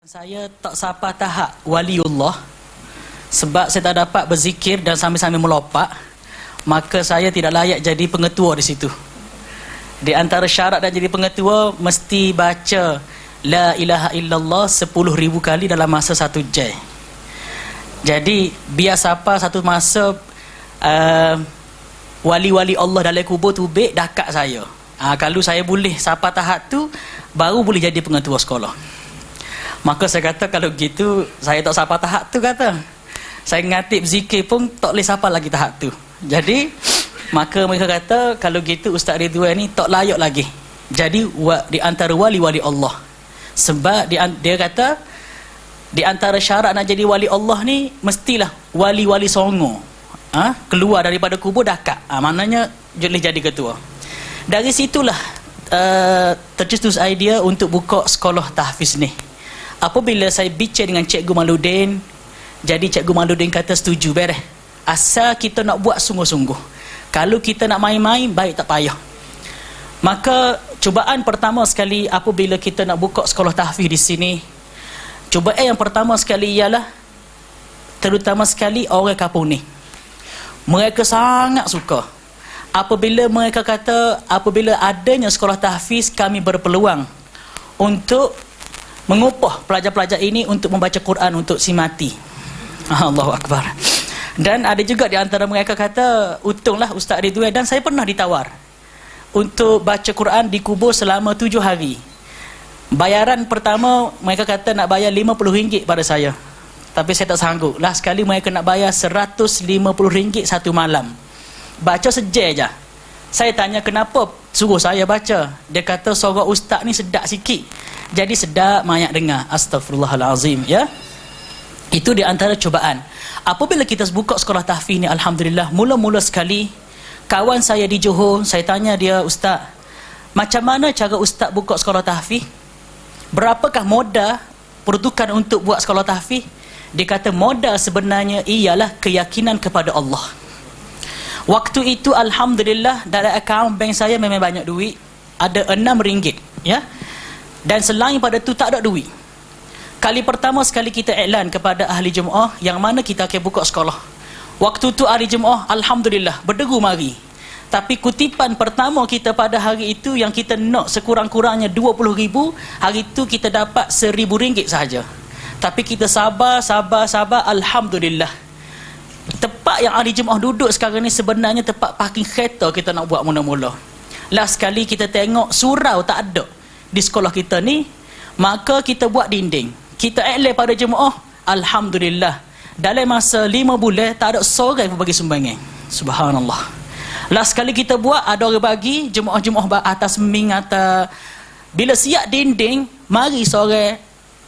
Saya tak sapa tahap waliullah sebab saya tak dapat berzikir dan sambil-sambil melopak, maka saya tidak layak jadi pengetua di situ. Di antara syarat dan jadi pengetua mesti baca la ilaha illallah 10,000 kali dalam masa 1 jam. Jadi biar siapa satu masa wali-wali Allah dalam kubur tu dekat saya. Kalau saya boleh sapa tahap tu, baru boleh jadi pengetua sekolah. Maka saya kata kalau gitu saya tak sapa tahap tu, kata saya ngatip zikir pun tak boleh sapa lagi tahap tu. Jadi maka mereka kata kalau gitu Ustaz Ridwan ni tak layak lagi jadi di antara wali-wali Allah. Sebab dia kata di antara syarat nak jadi wali Allah ni mestilah wali-wali songo, keluar daripada kubur dekat, maknanya boleh jadi ketua. Dari situlah tercetus idea untuk buka sekolah tahfiz ni. Apabila saya bincang dengan Cikgu Maludin, jadi Cikgu Maludin kata setuju, beres. Asal kita nak buat sungguh-sungguh. Kalau kita nak main-main, baik tak payah. Maka cubaan pertama sekali apabila kita nak buka sekolah tahfiz di sini, cubaan yang pertama sekali ialah terutama sekali orang kampung ni. Mereka sangat suka apabila mereka kata apabila adanya sekolah tahfiz, kami berpeluang untuk mengupah pelajar-pelajar ini untuk membaca Quran untuk si mati. Allahu Akbar. Dan ada juga di antara mereka kata, untunglah Ustaz Ridwan, dan saya pernah ditawar untuk baca Quran di kubur selama 7 hari. Bayaran pertama mereka kata nak bayar RM50 pada saya, tapi saya tak sanggup. Last sekali mereka nak bayar RM150 satu malam. Baca sejam je. Saya tanya kenapa suruh saya baca. Dia kata suara ustaz ni sedap sikit, jadi sedap mayat dengar. Astaghfirullahalazim, ya. Itu di antara cubaan. Apabila kita buka sekolah tahfiz ni, alhamdulillah, mula-mula sekali kawan saya di Johor, saya tanya dia, ustaz, macam mana cara ustaz buka sekolah tahfiz? Berapakah modal peruntukan untuk buat sekolah tahfiz? Dia kata modal sebenarnya ialah keyakinan kepada Allah. Waktu itu alhamdulillah dalam akaun bank saya memang banyak duit, ada RM6, ya. Dan selain pada tu tak ada duit. Kali pertama sekali kita iklan kepada ahli jemaah yang mana kita akan buka sekolah. Waktu tu ahli jemaah alhamdulillah berderu mari. Tapi kutipan pertama kita pada hari itu yang kita nak sekurang-kurangnya 20,000, hari itu kita dapat RM1,000 sahaja. Tapi kita sabar, alhamdulillah. Tempat yang ahli jemaah duduk sekarang ni sebenarnya tempat parking kereta kita nak buat mula-mula. Last sekali kita tengok surau tak ada di sekolah kita ni, maka kita buat dinding. Kita iklan pada jemaah, alhamdulillah. Dalam masa 5 bulan tak ada seorang pun bagi sumbangan. Subhanallah. Last sekali kita buat, ada orang bagi, jemaah-jemaah atas ming atas. Bila siap dinding, mari seorang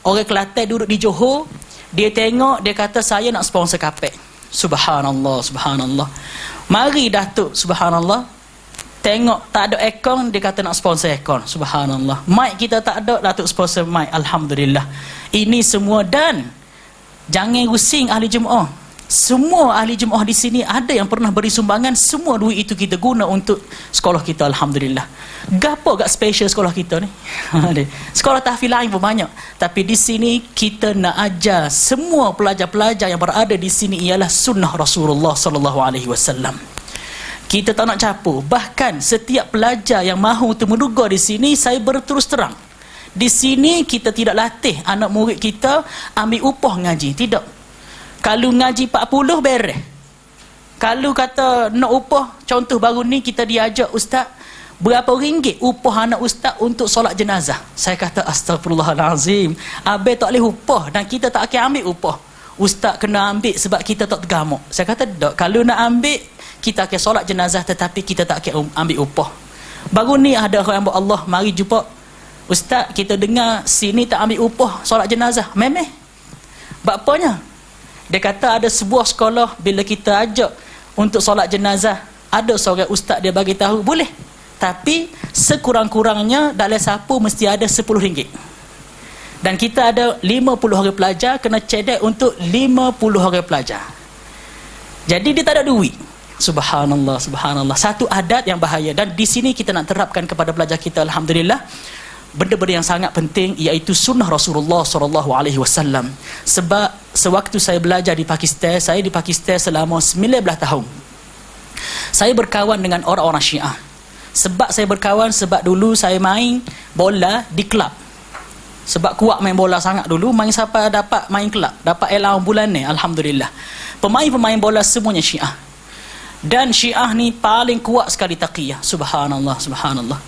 orang Kelantan duduk di Johor, dia tengok, dia kata saya nak sponsor kapek. Subhanallah, subhanallah. Mari Datuk, subhanallah. Tengok tak ada akaun, dia kata nak sponsor akaun. Subhanallah. Mic kita tak ada, Datuk sponsor mic. Alhamdulillah. Ini semua, dan jangan rusing ahli jemaah. Semua ahli jemaah di sini ada yang pernah beri sumbangan, semua duit itu kita guna untuk sekolah kita, alhamdulillah. Gapo gak special sekolah kita ni? Sekolah tahfiz lain pun banyak, tapi di sini kita nak ajar semua pelajar-pelajar yang berada di sini ialah sunnah Rasulullah sallallahu alaihi wasallam. Kita tak nak capur. Bahkan setiap pelajar yang mahu untuk menduga di sini, saya berterus terang, di sini kita tidak latih anak murid kita ambil upah ngaji, tidak. Kalau ngaji 40 beres. Kalau kata nak upah, contoh baru ni kita diajak, ustaz, berapa ringgit upah anak ustaz untuk solat jenazah? Saya kata astagfirullahalazim, abang tak boleh upah dan kita tak akan ambil upah. Ustaz kena ambil sebab kita tak tergamuk. Saya kata tak, kalau nak ambil kita akan solat jenazah tetapi kita tak akan ambil upah. Baru ni ada orang yang Allah mari jumpa, ustaz kita dengar sini tak ambil upah solat jenazah. Memeh. Bapanya? Dia kata ada sebuah sekolah bila kita ajak untuk solat jenazah, ada seorang ustaz dia bagi tahu boleh, tapi sekurang-kurangnya dalam sapu mesti ada RM10. Dan kita ada 50 orang pelajar, kena cedek untuk 50 orang pelajar. Jadi dia tak ada duit. Subhanallah, subhanallah. Satu adat yang bahaya, dan di sini kita nak terapkan kepada pelajar kita, alhamdulillah. benda-benda yang sangat penting, iaitu sunnah Rasulullah SAW. Sebab sewaktu saya belajar di Pakistan, saya di Pakistan selama 19 tahun. Saya berkawan dengan orang-orang Syiah. Sebab saya berkawan, sebab dulu saya main bola di kelab. Sebab kuat main bola sangat dulu, main siapa dapat main kelab, dapat allowance bulan ni, alhamdulillah. Pemain-pemain bola semuanya Syiah. Dan Syiah ni paling kuat sekali taqiyah. Subhanallah, subhanallah.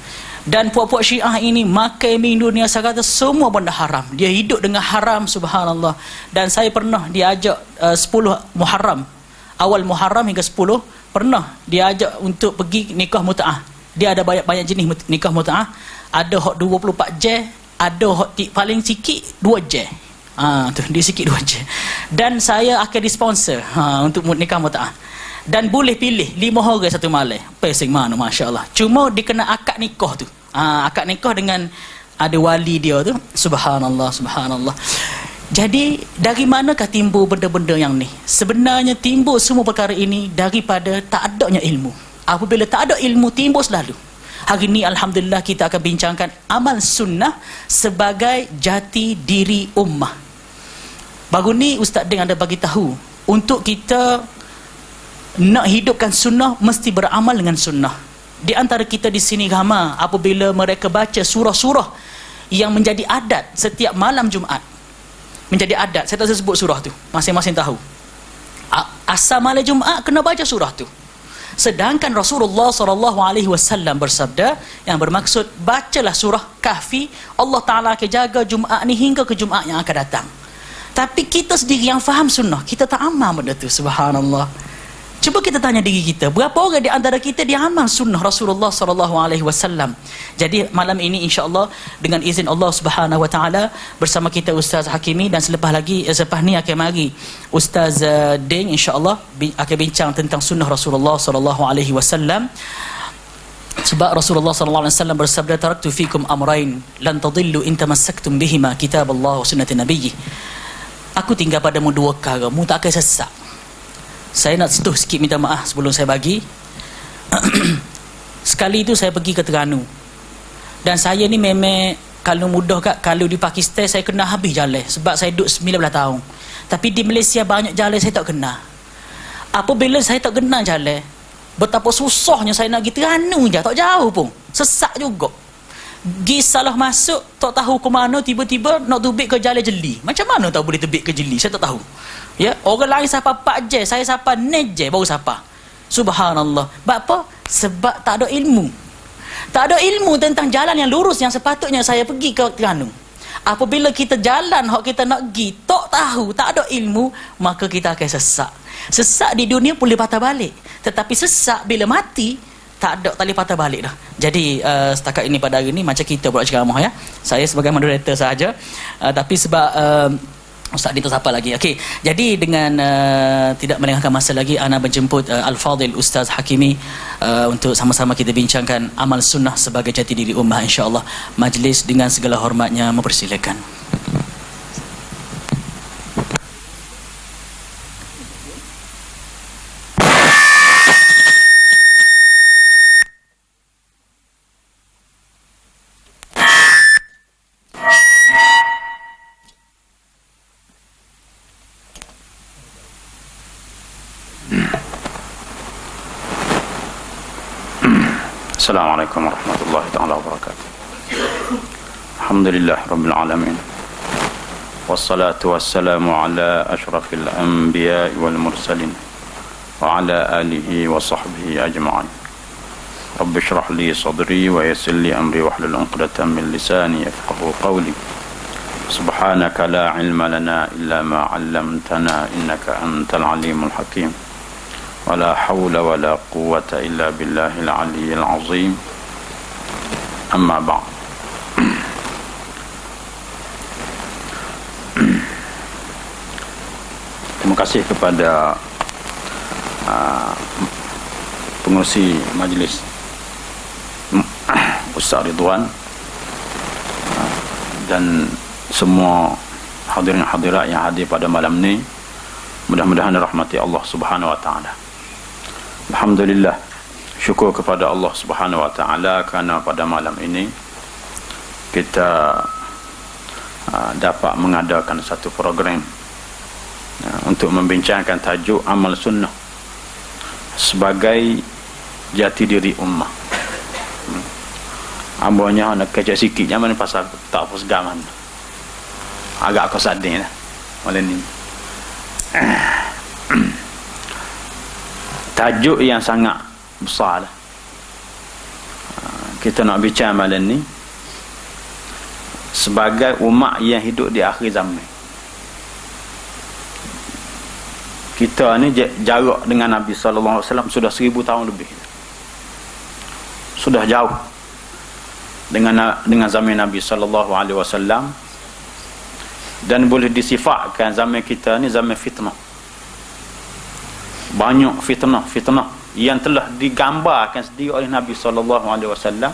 Dan puak-puak Syiah ini makan minum dunia, saya kata semua benda haram. Dia hidup dengan haram, subhanallah. Dan saya pernah diajak 10 Muharram, awal Muharram hingga 10, pernah diajak untuk pergi nikah mut'ah. Dia ada banyak jenis nikah mut'ah. Ada hot 24 je, ada hot paling sikit 2 je. Tu dia sikit 2 je. Dan saya akan disponsor untuk nikah mut'ah. Dan boleh pilih 5 orang satu malam. Pesing mana, masya-Allah. Cuma dia kena akad nikah tu. Akad nikah dengan ada wali dia tu. Subhanallah, subhanallah. Jadi dari manakah timbul benda-benda yang ni? Sebenarnya timbul semua perkara ini daripada tak adanya ilmu. Apabila tak ada ilmu, timbul selalu. Hari ni alhamdulillah kita akan bincangkan amal sunnah sebagai jati diri ummah. Baru ni Ustaz Ding ada bagi tahu, untuk kita nak hidupkan sunnah mesti beramal dengan sunnah. Di antara kita di sini ramai apabila mereka baca surah-surah yang menjadi adat setiap malam Jumaat. Menjadi adat, saya tak sebut surah tu, masing-masing tahu. Asal malam Jumaat kena baca surah tu. Sedangkan Rasulullah SAW bersabda yang bermaksud bacalah surah Kahfi, Allah Ta'ala akan jaga Jumaat ni hingga ke Jumaat yang akan datang. Tapi kita sendiri yang faham sunnah, kita tak amal benda tu, subhanallah. Cuba kita tanya diri kita, berapa orang di antara kita dia amal sunnah Rasulullah SAW. Jadi malam ini insya-Allah dengan izin Allah Subhanahu Wa Taala bersama kita Ustaz Hakimi, dan selepas ni akan mari Ustaz Ding insya-Allah akan bincang tentang sunnah Rasulullah SAW. Sebab Rasulullah SAW bersabda, taraktu fikum amrain lan tadillu in tamassaktum bihima kitaballah wa sunnati nabiyyi. Aku tinggal padamu 2 perkara, mu tak akan sesat. Saya nak sentuh sikit, minta maaf sebelum saya bagi. Sekali itu saya pergi ke Terengganu. Dan saya ni memang kalau mudah kalau di Pakistan saya kena habis jalan. Sebab saya duduk 19 tahun. Tapi di Malaysia banyak jalan saya tak kena. Apabila saya tak kena jalan, betapa susahnya saya nak pergi Terengganu je, tak jauh pun. Sesak juga. Gi salah masuk, tak tahu ke mana, tiba-tiba nak tubik ke jalan jeli. Macam mana tak boleh tubik ke jeli? Saya tak tahu. Ya, orang lain sapa 4 je, saya sapa 9 je baru sapa. Subhanallah. Sebab apa? Sebab tak ada ilmu. Tak ada ilmu tentang jalan yang lurus yang sepatutnya saya pergi ke Terengganu. Apabila kita jalan hak kita nak pergi, tak tahu, tak ada ilmu, maka kita akan sesak. Sesak di dunia boleh patah balik, tetapi sesak bila mati tak ada tali patah balik dah. Jadi setakat ini pada hari ini macam kita buat ceramah ya. Saya sebagai moderator sahaja. Tapi sebab Ustaz Din tak siapa lagi. Okey. Jadi dengan tidak melengahkan masa lagi, ana menjemput Al-Fadil Ustaz Hakimi untuk sama-sama kita bincangkan amal sunnah sebagai jati diri ummah insya-Allah. Majlis dengan segala hormatnya mempersilakan. Assalamualaikum warahmatullahi taala wabarakatuh. Alhamdulillah rabbil alamin. Wassalatu wassalamu ala asyrafil anbiya'i wal mursalin wa ala alihi wa sahbihi ajma'in. Rabbi shrah li sadri wa yassir li amri wahlul 'uqdatam min lisani yafqahu qawli. Subhanaka la ilma lana illa ma 'allamtana innaka antal alimul hakim. ولا حول ولا قوة إلا بالله العلي العظيم أما بعد. Terima kasih kepada pengurusi majlis Ustaz Ridwan dan semua hadirin hadirat yang hadir pada malam ni. Mudah-mudahan dirahmati Allah Subhanahu Wa Taala. Alhamdulillah, syukur kepada Allah Subhanahu Wa Taala kerana pada malam ini kita dapat mengadakan satu program untuk membincangkan tajuk amal sunnah sebagai jati diri ummah. Ambonya nak kecek sikit zaman pasal tak apa segaman. Agak aku sadin lah malam ni. Tajuk yang sangat besar lah. Kita nak bincang malam ni sebagai umat yang hidup di akhir zaman. Kita ni jarak dengan Nabi sallallahu alaihi wasallam sudah 1000 tahun lebih. Sudah jauh dengan zaman Nabi sallallahu alaihi wasallam, dan boleh disifatkan zaman kita ni zaman fitnah. Banyak fitnah yang telah digambarkan sendiri oleh Nabi sallallahu alaihi wasallam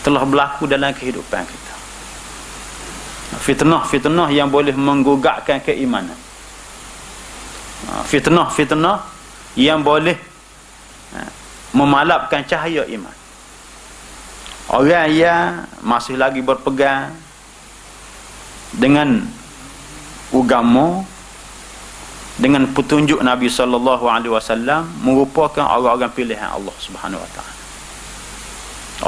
telah berlaku dalam kehidupan kita. Fitnah yang boleh menggugakkan keimanan. Fitnah yang boleh memalapkan cahaya iman. Orang yang masih lagi berpegang dengan agama, dengan petunjuk Nabi sallallahu alaihi wasallam, merupakan orang-orang pilihan Allah Subhanahu wa taala.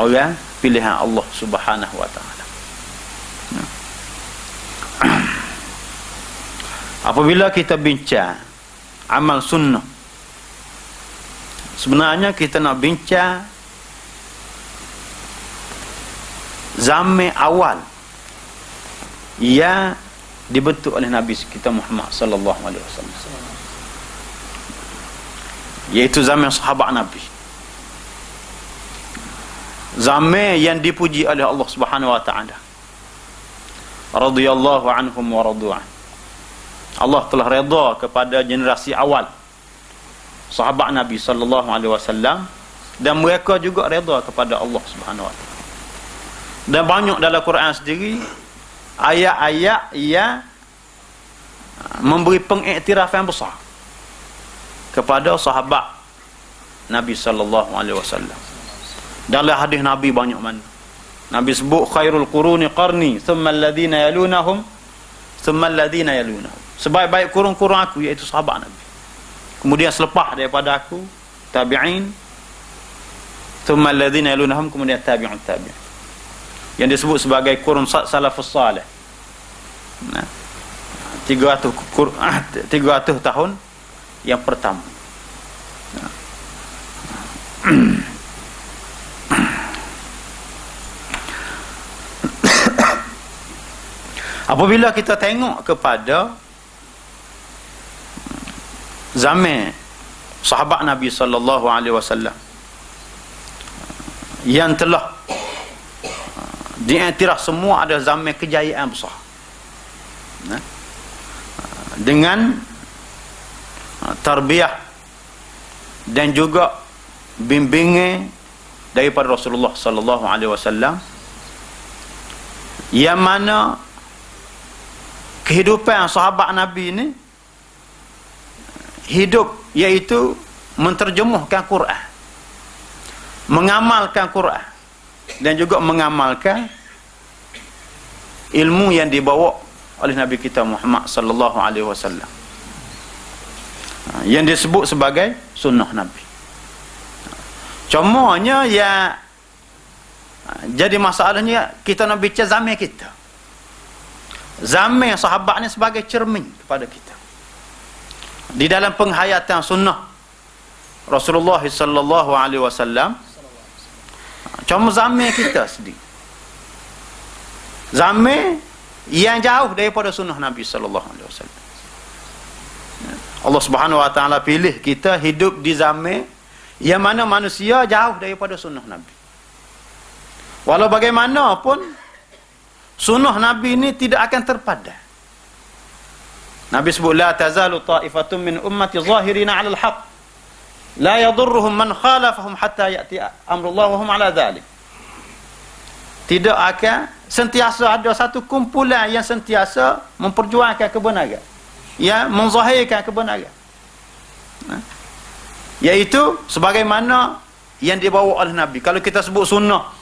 Orang pilihan Allah Subhanahu wa taala. Apabila kita bincang amal sunnah, sebenarnya kita nak bincang zaman awal yang dibentuk oleh Nabi kita Muhammad sallallahu alaihi wasallam, iaitu zaman sahabat Nabi, zaman yang dipuji oleh Allah Subhanahu wa taala, radhiyallahu anhum wa radu'an. Allah telah redha kepada generasi awal sahabat Nabi sallallahu alaihi wasallam, dan mereka juga redha kepada Allah Subhanahu wa taala. Dan banyak dalam Quran sendiri ayat-ayat yang memberi pengiktirafan besar kepada sahabat Nabi sallallahu alaihi wasallam. Dalam hadis Nabi banyak mana Nabi sebut khairul quruni qarni thumma alladhina yalunahum thumma alladhina yalunahum. Sebaik-baik kurun-kurun aku iaitu sahabat Nabi. Kemudian selepas daripada aku tabi'in, thumma alladhina yalunahum, kemudian tabi'un tabi'in, yang disebut sebagai kurun salafus salih. 300 tahun yang pertama. Apabila kita tengok kepada zaman sahabat Nabi sallallahu alaihi wasallam yang telah diiktiraf semua ada zaman kejayaan besar, dengan tarbiyah dan juga bimbingan daripada Rasulullah sallallahu alaihi wasallam, yang mana kehidupan sahabat Nabi ini hidup iaitu menterjemuhkan Quran, mengamalkan Quran, dan juga mengamalkan ilmu yang dibawa oleh Nabi kita Muhammad sallallahu alaihi wasallam, yang disebut sebagai sunnah Nabi. Cumanya ya jadi masalahnya kita nak bincang zaman kita. Zaman sahabat ni sebagai cermin kepada kita di dalam penghayatan sunnah Rasulullah sallallahu alaihi wasallam. Cuma zaman kita sendiri, zaman yang jauh daripada sunnah Nabi sallallahu alaihi wasallam. Allah Subhanahu wa taala pilih kita hidup di zaman yang mana manusia jauh daripada sunnah Nabi. Walau bagaimanapun sunnah Nabi ini tidak akan terpadam. Nabi sebut la tazalu ta'ifatun min ummati zahirina 'alal haqq la yadurruhum man khalafahum hatta ya'ti amrullah wa hum 'ala dhalik. Tidak akan sentiasa ada satu kumpulan yang sentiasa memperjuangkan kebenaran, yang menzahirkan kebenaran, iaitu sebagaimana yang dibawa oleh Nabi. Kalau kita sebut sunnah,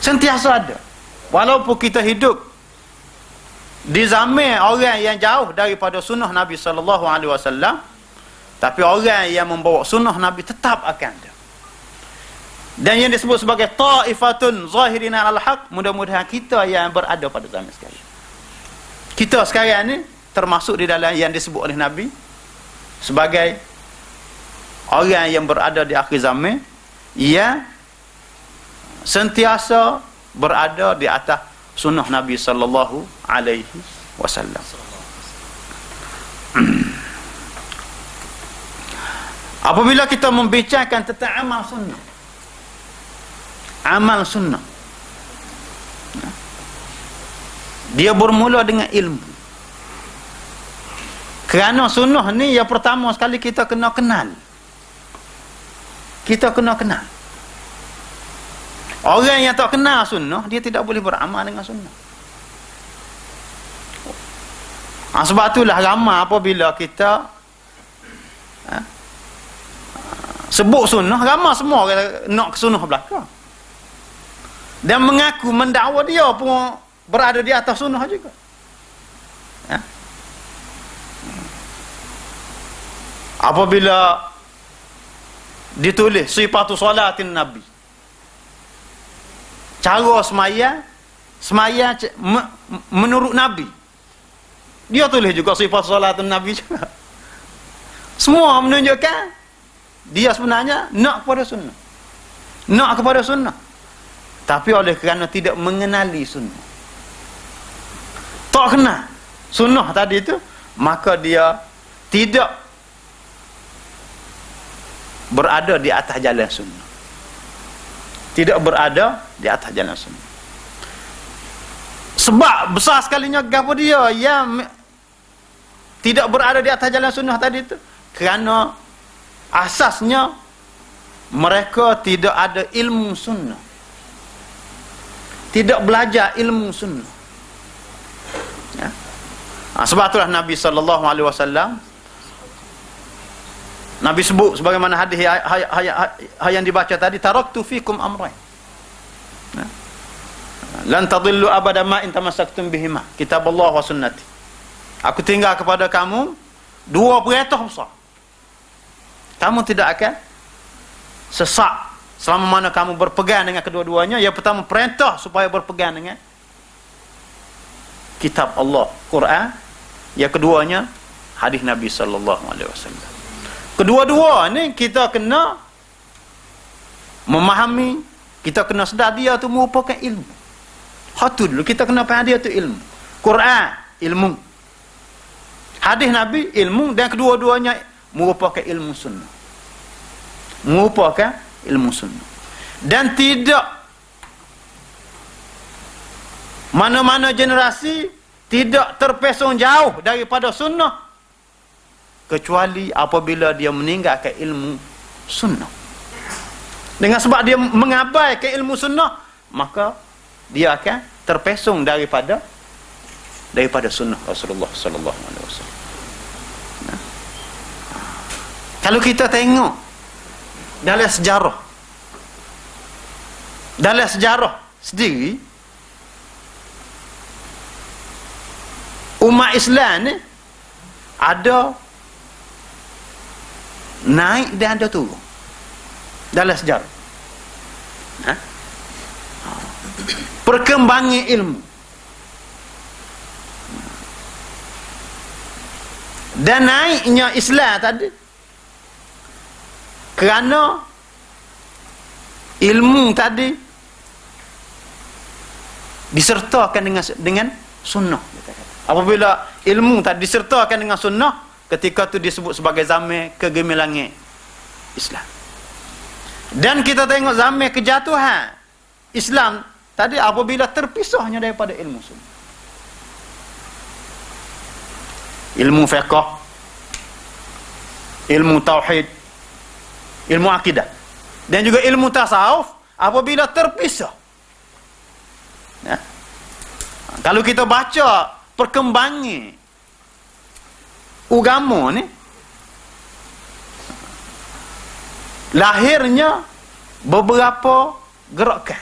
Sentiasa ada. Walaupun kita hidup di zaman orang yang jauh daripada sunnah Nabi sallallahu alaihi wasallam, tapi orang yang membawa sunnah Nabi tetap akan ada. Dan yang disebut sebagai ta'ifatun zahirina al-haq, mudah-mudahan kita yang berada pada zaman sekarang. Kita sekarang ni termasuk di dalam yang disebut oleh Nabi sebagai orang yang berada di akhir zaman, yang sentiasa berada di atas sunnah Nabi sallallahu alaihi wasallam. Apabila kita membicarakan tentang amal sunnah, amal sunnah, dia bermula dengan ilmu. Kerana sunnah ni yang pertama sekali kita kena kenal. Kita kena kenal. Orang yang tak kenal sunnah, dia tidak boleh beramal dengan sunnah. Sebab itulah ramai apabila kita sebut sunnah, ramai semua nak ke sunnah belakang. Dan mengaku mendakwa dia pun berada di atas sunnah juga. Apabila ditulis sifatu salatin Nabi, cara semaya menurut Nabi, dia tulis juga sifat salatun Nabi juga. Semua menunjukkan dia sebenarnya nak kepada sunnah, nak kepada sunnah, tapi oleh kerana tidak mengenali sunnah, tak kenal sunnah tadi itu, maka dia tidak berada di atas jalan sunnah, tidak berada di atas jalan sunnah. Sebab besar sekalinya gapo dia yang tidak berada di atas jalan sunnah tadi itu, kerana asasnya mereka tidak ada ilmu sunnah, tidak belajar ilmu sunnah. Sebab itulah Nabi sallallahu alaihi wasallam, Nabi sebut sebagaimana hadis yang dibaca tadi, taraktu fikum amrayn lan tadillu abada ma in tamassaktum bihima, kitabullah wa sunnati. Aku tinggal kepada kamu dua perintah besar, kamu tidak akan sesat selama mana kamu berpegang dengan kedua-duanya. Yang pertama, perintah supaya berpegang dengan kitab Allah, Quran. Yang keduanya, hadis Nabi sallallahu alaihi wasallam. Kedua-dua ni kita kena memahami, kita kena sedar dia tu merupakan ilmu. Hatu dulu kita kena faham dia tu ilmu. Quran ilmu, hadis Nabi ilmu, dan kedua-duanya merupakan ilmu sunnah, merupakan ilmu sunnah. Dan tidak mana-mana generasi tidak terpesong jauh daripada sunnah kecuali apabila dia meninggalkan ilmu sunnah. Dengan sebab dia mengabaikan ilmu sunnah, maka dia akan terpesong daripada sunnah Rasulullah sallallahu alaihi wasallam. Kalau kita tengok dalam sejarah sendiri, umat Islam ni ada naik dan ada turun dalam sejarah. Perkembangan ilmu dan naiknya Islam tadi kerana ilmu tadi disertakan dengan sunnah. Apabila ilmu tadi disertakan dengan sunnah, ketika itu disebut sebagai zaman kegemilangan Islam. Dan kita tengok zaman kejatuhan Islam tadi apabila terpisahnya daripada ilmu sunnah. Ilmu fiqh, ilmu tauhid, ilmu akidah, dan juga ilmu tasawuf apabila terpisah. Kalau kita baca perkembangan agama ni, lahirnya beberapa gerakan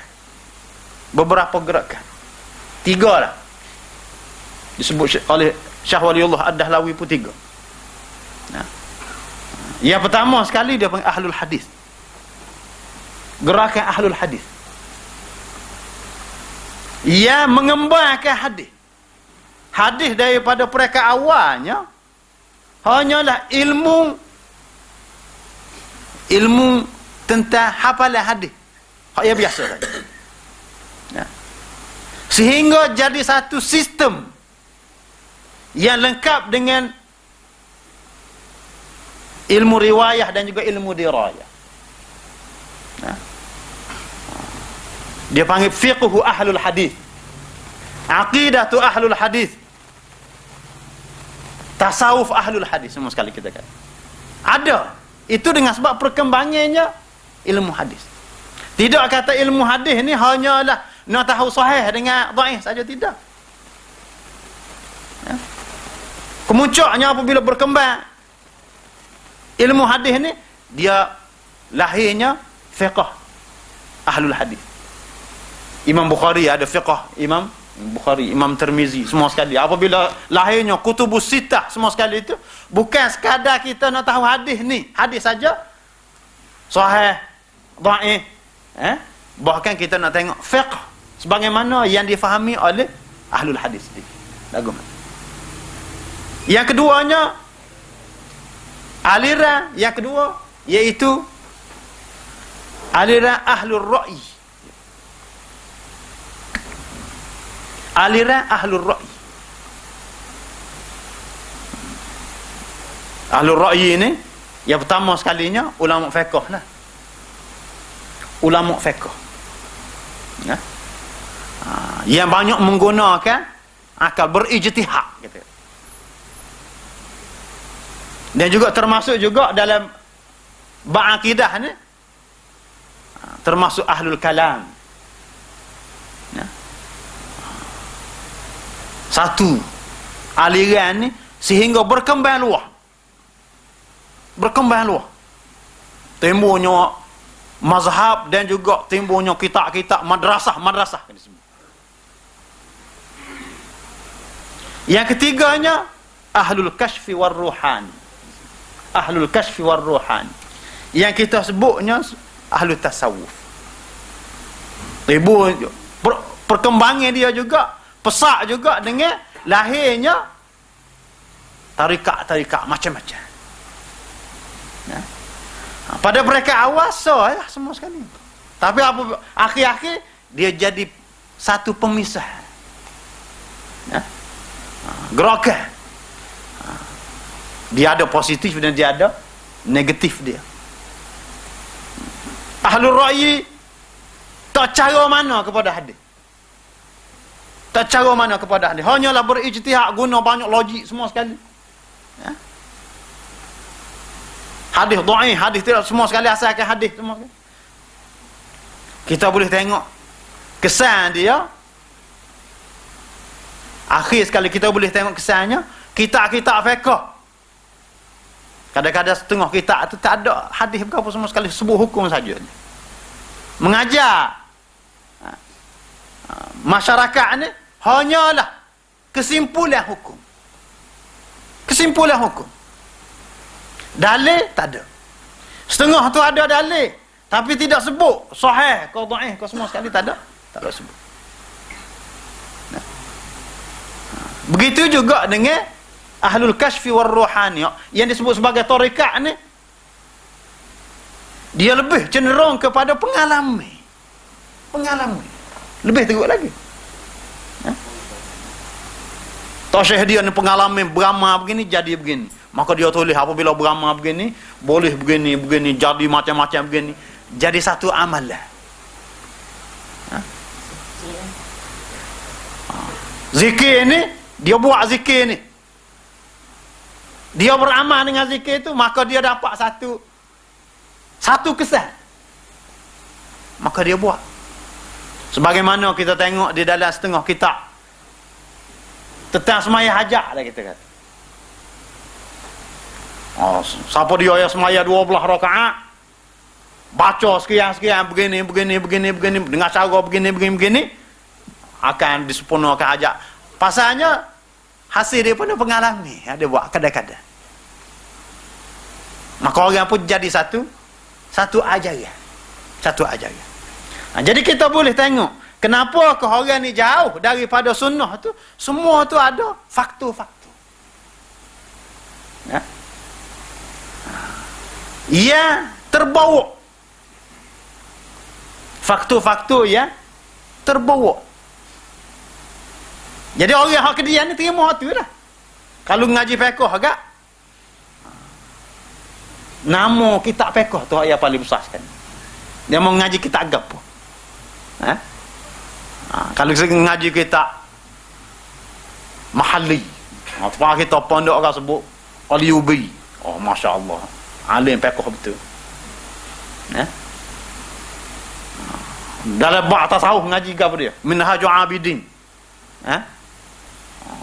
beberapa gerakan. 3 lah. Disebut oleh Syah Waliullah Ad-Dahlawi pun 3. Nah. Yang pertama sekali dia panggil ahlul hadis. Gerakan ahlul hadis. Ia mengembangkan hadis. Hadis daripada mereka awalnya hanyalah ilmu tentang hafalan hadis. Hak yang biasa saja. Ya. Sehingga jadi satu sistem yang lengkap dengan ilmu riwayah dan juga ilmu dirayah. Ya. Dia panggil fiqhu ahlul hadis, aqidatu ahlul hadis, tasawuf ahlul hadis, semua sekali kita kata. Ada. Itu dengan sebab perkembangannya ilmu hadis. Tidak kata ilmu hadis ni hanyalah nak tahu sahih dengan dhaif saja, tidak. Ya. Kemuncaknya apabila berkembang ilmu hadis ni, dia lahirnya fiqh ahlul hadis. Imam Bukhari ada fiqh Imam Bukhari, Imam Tirmizi, semua sekali. Apabila lahirnya kutubus sittah, semua sekali itu bukan sekadar kita nak tahu hadis ni, hadis saja, sahih, dhaif, bahkan kita nak tengok fiqh sebagaimana yang difahami oleh ahlul hadis. Lagu. Yang keduanya, aliran yang kedua iaitu aliran ahlul ra'i. Aliran ahlul ra'i. Ahlul ra'i ini yang pertama sekalinya ulama fiqh lah. Ulama fiqh. Ya. Yang banyak menggunakan akal, berijtihad gitu. Dan juga termasuk juga dalam bab akidah ni, termasuk ahlul kalam. Ya. Satu aliran ni sehingga berkembang luas. Berkembang luas. Timbulnya mazhab dan juga timbulnya kitab-kitab madrasah. Yang ketiganya ahlul kashfi war ruhani. Ahlul kashfi war ruhani. Yang kita sebutnya ahlul tasawuf. Timbul perkembangan dia juga pesak juga dengan lahirnya tarikat-tarikat macam-macam. Ya. Pada mereka awal sah ya, semua sekali. Tapi apa akhir-akhir dia jadi satu pemisah. Ya. Gerakan. Dia ada positif dan dia ada negatif dia. Ahlul ra'i tak cara mana kepada hadis. Tak cara mana kepada hadis. Hanyalah berijtihad, guna banyak logik semua sekali. Ya. Hadis dhaif, hadis tidak, semua sekali asalkan hadis semua sekali. Kita boleh tengok kesan dia. Akhir sekali kita boleh tengok kesannya, kitab-kitab fiqh. Kadang-kadang setengah kitab tu tak ada hadis berapa semua sekali, sebut hukum saja. Mengajar masyarakat ni hanyalah kesimpulan hukum. Kesimpulan hukum. Dalil tak ada. Setengah tu ada dalil, tapi tidak sebut sahih ke dhaif ke semua sekali, tak ada. Tak ada sebut. Nah. Begitu juga dengan ahlul kashfi war ruhani yang disebut sebagai tarekat ni, dia lebih cenderung kepada pengalaman. Lebih teruk lagi. Tasyih dia ni pengalaman beramal begini jadi begini. Maka dia tulis apabila beramal begini, boleh begini, jadi macam-macam begini. Jadi satu amalan. Zikir ni, dia buat zikir ni. Dia beramal dengan zikir tu, maka dia dapat satu kesan. Maka dia buat. Sebagaimana kita tengok di dalam setengah kitab tentang semaya hajat lah kita kata. Siapa dia yang semaya 12 rakaat, baca sekian begini dengan cara begini, akan disempurnakan hajat. Pasalnya hasil dia pun pengalaman, dia buat kadang-kadang. Maka orang pun jadi satu ajaran. Satu ajaran. Jadi kita boleh tengok kenapa ke orang ni jauh daripada sunnah tu. Semua tu ada faktor-faktor. Ya. Ia terbawa. Faktor-faktor ya terbawa. Jadi orang hak kedian ni terima hak tu lah. Kalau ngaji fiqh agak nama kitab fiqh tu yang paling besar sekali. Dia mau ngaji kitab agak pun. Kalau ngaji kitab mahalli. Apa kita pondok orang sebut Al-Yubi. Oh masya-Allah. Alim fiqh betul. Dalam bab tasawuf ngaji ke apa dia? Minhajul Abidin.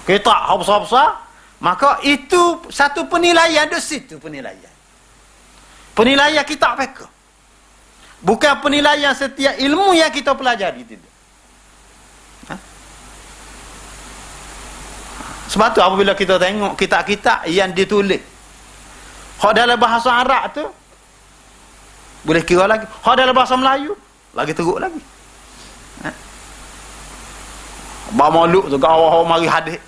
Kitab besar-besar, maka itu satu penilaian di situ penilaian. Penilaian kitab fiqh. Bukan penilaian setiap ilmu yang kita pelajari tidak. Sebab tu apabila kita tengok kitab-kitab yang ditulis hak dalam bahasa Arab tu boleh kira lagi. Hak dalam bahasa Melayu lagi teruk lagi. Ba maulud tu kau mari hadis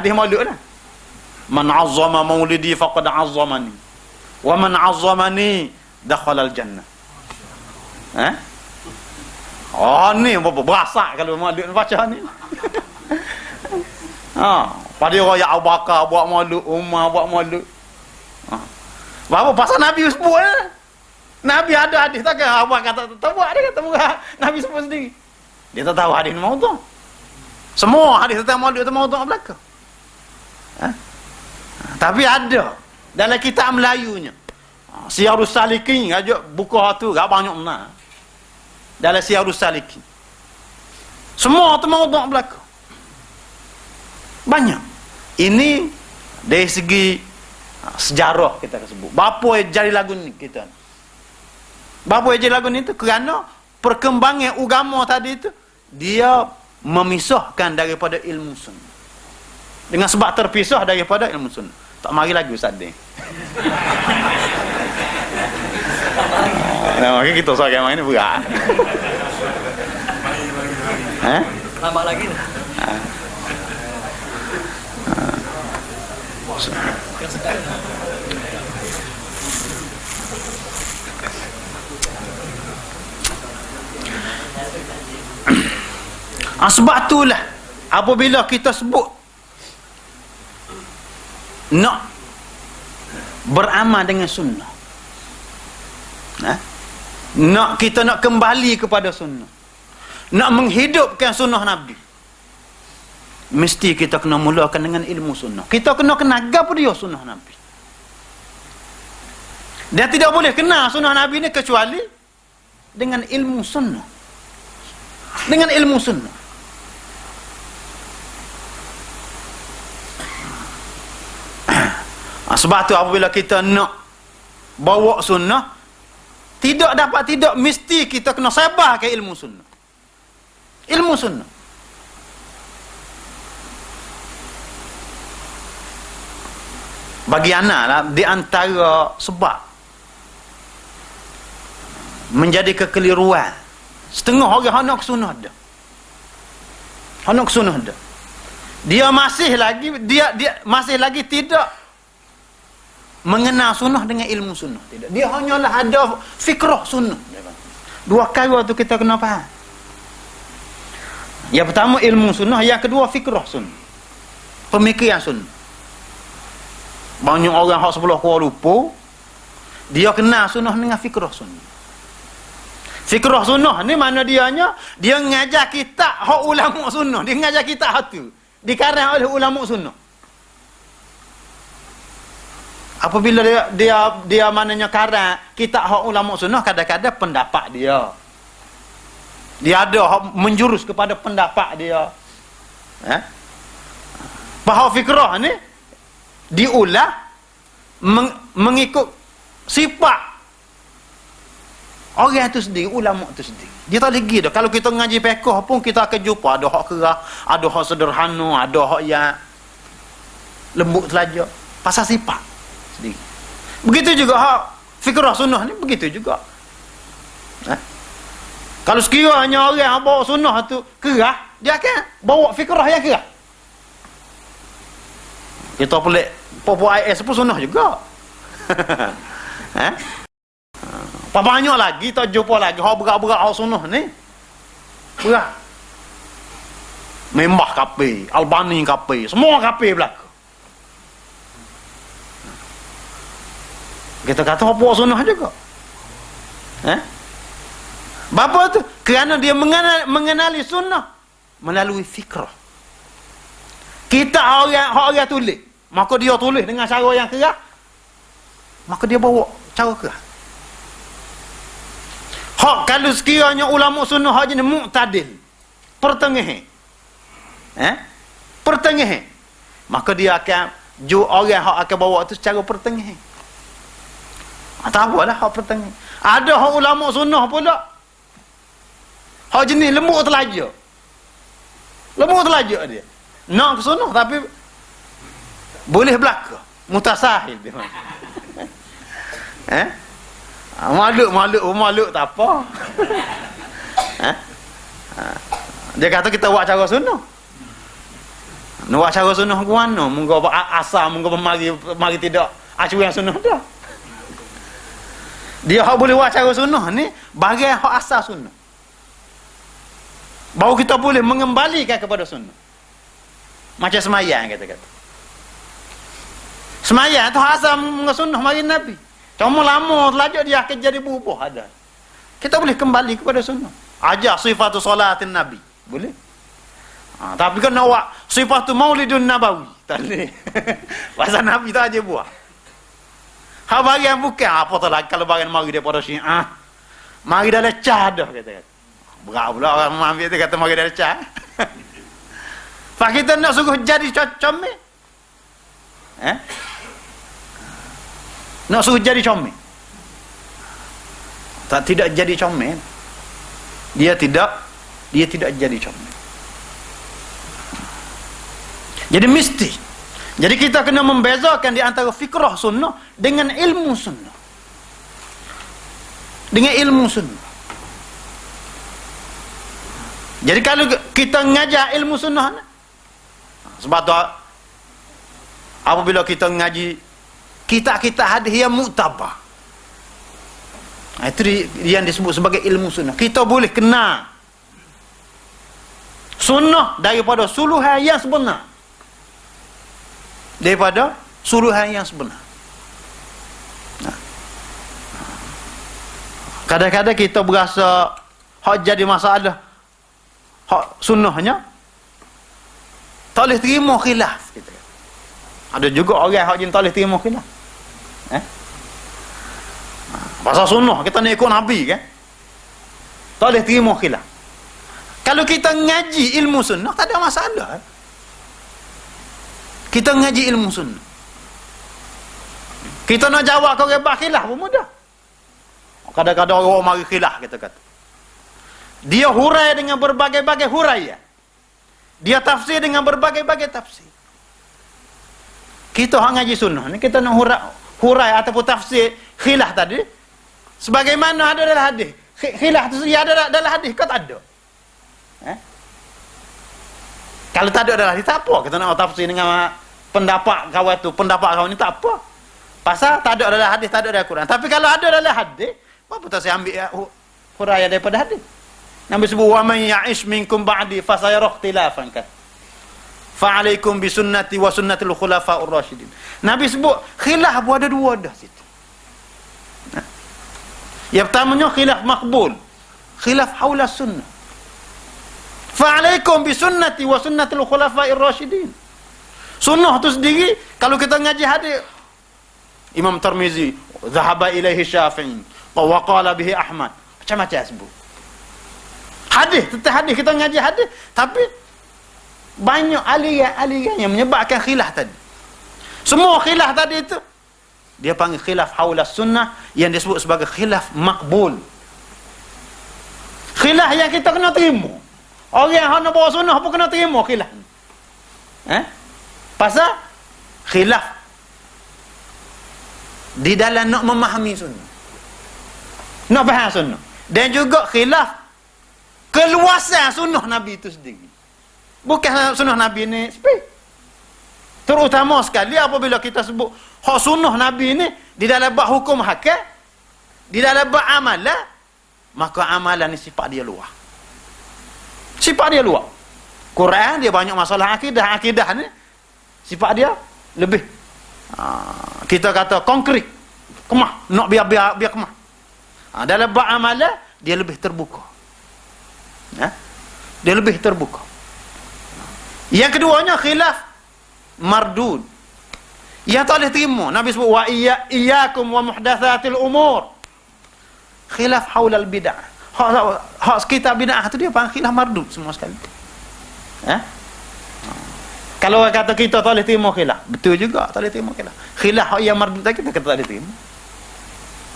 maulud dah. Man 'azzama maulidi faqad 'azzamani. Wa man 'azzamani dakhala al-jannah. Oh ni berasa kalau maulud baca ni. Pada raya Abu Bakar buat maulud, Umar buat maulud. Baru pasal Nabi sebut Nabi ada hadis tak kan? Abang kata tak buat, dia kata buat. Nabi sebut sendiri. Dia tak tahu hadis maudhu'. Semua hadis tentang maulud itu maudhu' belaka. Tapi ada dalam kitab Melayunya. Siyarus Salikin aja buka tu gak banyak benar. Dalam Siyarus Salikin. Semua tu maudhu' belaka. Banyak. Ini dari segi sejarah kita sebut. Bapa yang jadi lagu ni kita. Bapa yang jadi lagu ni tu kerana perkembangan agama tadi tu dia memisahkan daripada ilmu sunnah. Dengan sebab terpisah daripada ilmu sunnah. Tak mari lagi ustaz ni. Nah, mungkin kita soal main ni berat. Lama lagi. Sebab itulah apabila kita sebut nak beramal dengan sunnah, nak kita nak kembali kepada sunnah, nak menghidupkan sunnah Nabi, mesti kita kena mulakan dengan ilmu sunnah. Kita kena kenal apa dia sunnah Nabi. Dan tidak boleh kenal sunnah Nabi ni kecuali dengan ilmu sunnah. Dengan ilmu sunnah. Sebab tu apabila kita nak bawa sunnah, tidak mesti kita kena sabar ke ilmu sunnah. Ilmu sunnah. Bagi anak lah, di antara sebab menjadi kekeliruan setengah orang hendak sunnah dah. Hendak sunnah dah. Dia masih lagi tidak mengenal sunnah dengan ilmu sunnah. Tidak. Dia hanyalah ada fikrah sunnah. Dua kali tu kita kena faham. Yang pertama ilmu sunnah, yang kedua fikrah sunnah. Pemikiran sunnah. Banyak orang hak sebelah Kuala Lumpur dia kenal sunnah dengan fikrah sunnah. Fikrah sunnah ni mana dia ngajar kita hak ulama sunnah, dia ngajar kita hak tu dikarang oleh ulama sunnah. Apabila dia mananya karang kita hak ulama sunnah, kadang-kadang pendapat dia ada hak menjurus kepada pendapat dia. Bahawa fikrah ni diulah mengikut sifat Orang tu sendiri, ulama tu sendiri. Dia tak lagi dah. Kalau kita ngaji fiqh pun kita akan jumpa ada hak kerah, ada hak sederhana, ada hak yang lembut telaja. Pasal sifat sendiri. Begitu juga hak fikrah sunnah ni begitu juga. Kalau sekiranya orang yang bawa sunnah tu kerah, dia akan bawa fikrah yang kerah. Kita pelik popo IS pun sunnah juga. Apa banyak lagi tak jumpa lagi hak berat-berat hak sunnah ni. Berat. Membah kafir, Albani kafir, semua kafir belaka. Kita kata apa sunnah juga. Bapa tu kerana dia mengenali sunnah melalui fikrah. Kita orang tulis, maka dia tulis dengan cara yang kerah, maka dia bawa cara kerah. Hak kalau sekiranya ulama sunnah hak jenis mu'tadil, pertengahan, pertengahan, maka dia akan orang hak akan bawa tu secara pertengahan. Tak apalah hak pertengahan. Ada hak ulama sunnah pula hak jenis lembut telaja. Lembut telaja dia. Nak ke sunnah tapi boleh belaka. Mutasahil dia. Maluk tak apa. Dia kata kita buat cara sunnah. Nak buat cara sunnah ke mana? Munggu asal, munggu mari tidak acu yang sunnah dah. Dia hak boleh buat cara sunnah ni bagian hak asal sunnah. Baru kita boleh mengembalikan kepada sunnah. Macam semayang kata-kata. Semayang tu asal sunnah mari Nabi. Cuma lama telajak dia akan jadi berubah ada. Kita boleh kembali kepada sunnah. Ajar sifatu salatin Nabi. Boleh. Tapi kan nak buat sifatu maulidun nabawi. Tak boleh. Pasal Nabi tak aja buat. Hal bagian bukan apa tu lagi kalau bagian mari daripada Syiah. Mari dah lecah dah kata-kata. Berat pula orang ambil tu kata mari dah lecah. Pak kita nak suruh jadi comel. Nak suruh jadi comel. Tidak jadi comel. Dia tidak jadi comel. Jadi mesti. Jadi kita kena membezakan di antara fikrah sunnah dengan ilmu sunnah. Dengan ilmu sunnah. Jadi kalau kita ngajar ilmu sunnah, sebab tu apabila kita ngaji kita hadis yang muktabah, itu yang disebut sebagai ilmu sunnah. Kita boleh kenal sunnah daripada suluhan yang sebenar. Daripada suluhan yang sebenar. Kadang-kadang kita berasa hak jadi masalah hak sunnahnya tak boleh terima khilaf kita. Ada juga orang hak jenis tak boleh terima khilaf. Pasal sunnah kita nak ikut Nabi kan. Tak boleh terima khilaf. Kalau kita ngaji ilmu sunnah tak ada masalah. Kita ngaji ilmu sunnah. Kita nak jawab kau rebah khilaf pun mudah. Kadang-kadang orang mari khilaf kita kata. Dia hurai dengan berbagai-bagai huraian. Dia tafsir dengan berbagai-bagai tafsir. Kita hang ngaji sunnah ni kita nak hurai ataupun tafsir khilaf tadi sebagaimana ada dalam hadis. Khilaf tu ada dalam hadis ke tak ada? Kalau tak ada dalam hadis tak apa. Kita nak tafsir dengan pendapat kawan tu, pendapat kawan ni tak apa. Pasal tak ada dalam hadis, tak ada dalam Quran. Tapi kalau ada dalam hadis, apa tak saya ambil huraian daripada hadis? Nabi sebut wa man ya'ish minkum ba'di fa sayara ikhtilafan kan. Fa alaikum bi sunnati wa sunnatil khulafa'ur rasyidin. Nabi sebut khilaf ada dua dah situ. Yang pertamanya khilaf makbul. Khilaf haula sunnah. Fa alaikum bi sunnati wa sunnatil khulafa'ir rasyidin. Sunnah tu sendiri kalau kita ngaji hadis Imam Tirmizi zahaba ilaihi Syafi'i wa qala bihi Ahmad. Macam-macam sebut. Hadis, tetap hadis kita ngaji hadis, tapi banyak aliran yang menyebabkan khilaf tadi. Semua khilaf tadi itu dia panggil khilaf haula sunnah yang disebut sebagai khilaf makbul. Khilaf yang kita kena terima. Orang yang nak bawa sunnah pun kena terima khilaf. Pasal khilaf di dalam nak memahami sunnah, nak faham sunnah, dan juga khilaf keluasan sunnah Nabi itu sendiri. Bukan sunnah Nabi ni terutama sekali apabila kita sebut hak sunnah Nabi ni di dalam bab hukum hakam, di dalam bab amalan, maka amalan ni sifat dia luar. Sifat dia luar. Quran dia banyak masalah akidah. Akidah ni sifat dia lebih kita kata konkret, kemah, nak biar kemah. Dalam bab amalan dia lebih terbuka. Dia lebih terbuka. Yang keduanya khilaf mardud, yang tak boleh terima. Nabi sebut wa iyyakum wa muhdatsatil umur. Khilaf haulal bid'ah. Hak sekitar bid'ah tu dia panggil khilaf mardud semua sekali. Kalau orang kata kita tak boleh terima khilaf, betul juga tak boleh terima khilaf. Khilaf yang mardud tadi kita tak boleh terima.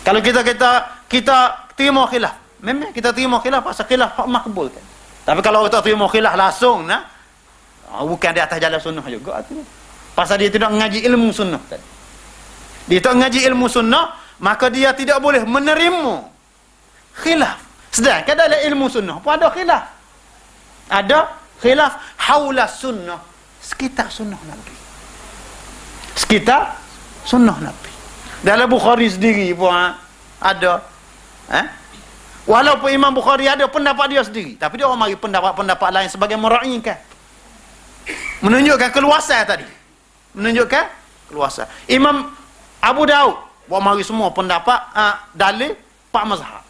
Kalau kita terima khilaf, memang kita terima khilaf pasal khilaf hak makbul kan. Tapi kalau kita terima khilaf langsung bukan di atas jalan sunnah juga tu. Pasal dia tidak mengaji ilmu sunnah tadi. Dia tak mengaji ilmu sunnah, maka dia tidak boleh menerima khilaf. Sedangkan dalam ilmu sunnah pun ada khilaf. Ada khilaf haula sunnah, sekitar sunnah Nabi. Sekitar sunnah Nabi. Dalam Bukhari sendiri pun ada. Walaupun Imam Bukhari ada pendapat dia sendiri, tapi dia orang mari pendapat-pendapat lain sebagai meraihkan. Menunjukkan keluasan tadi. Menunjukkan keluasan. Imam Abu Daud buat mari semua pendapat dalil 4 mazhab.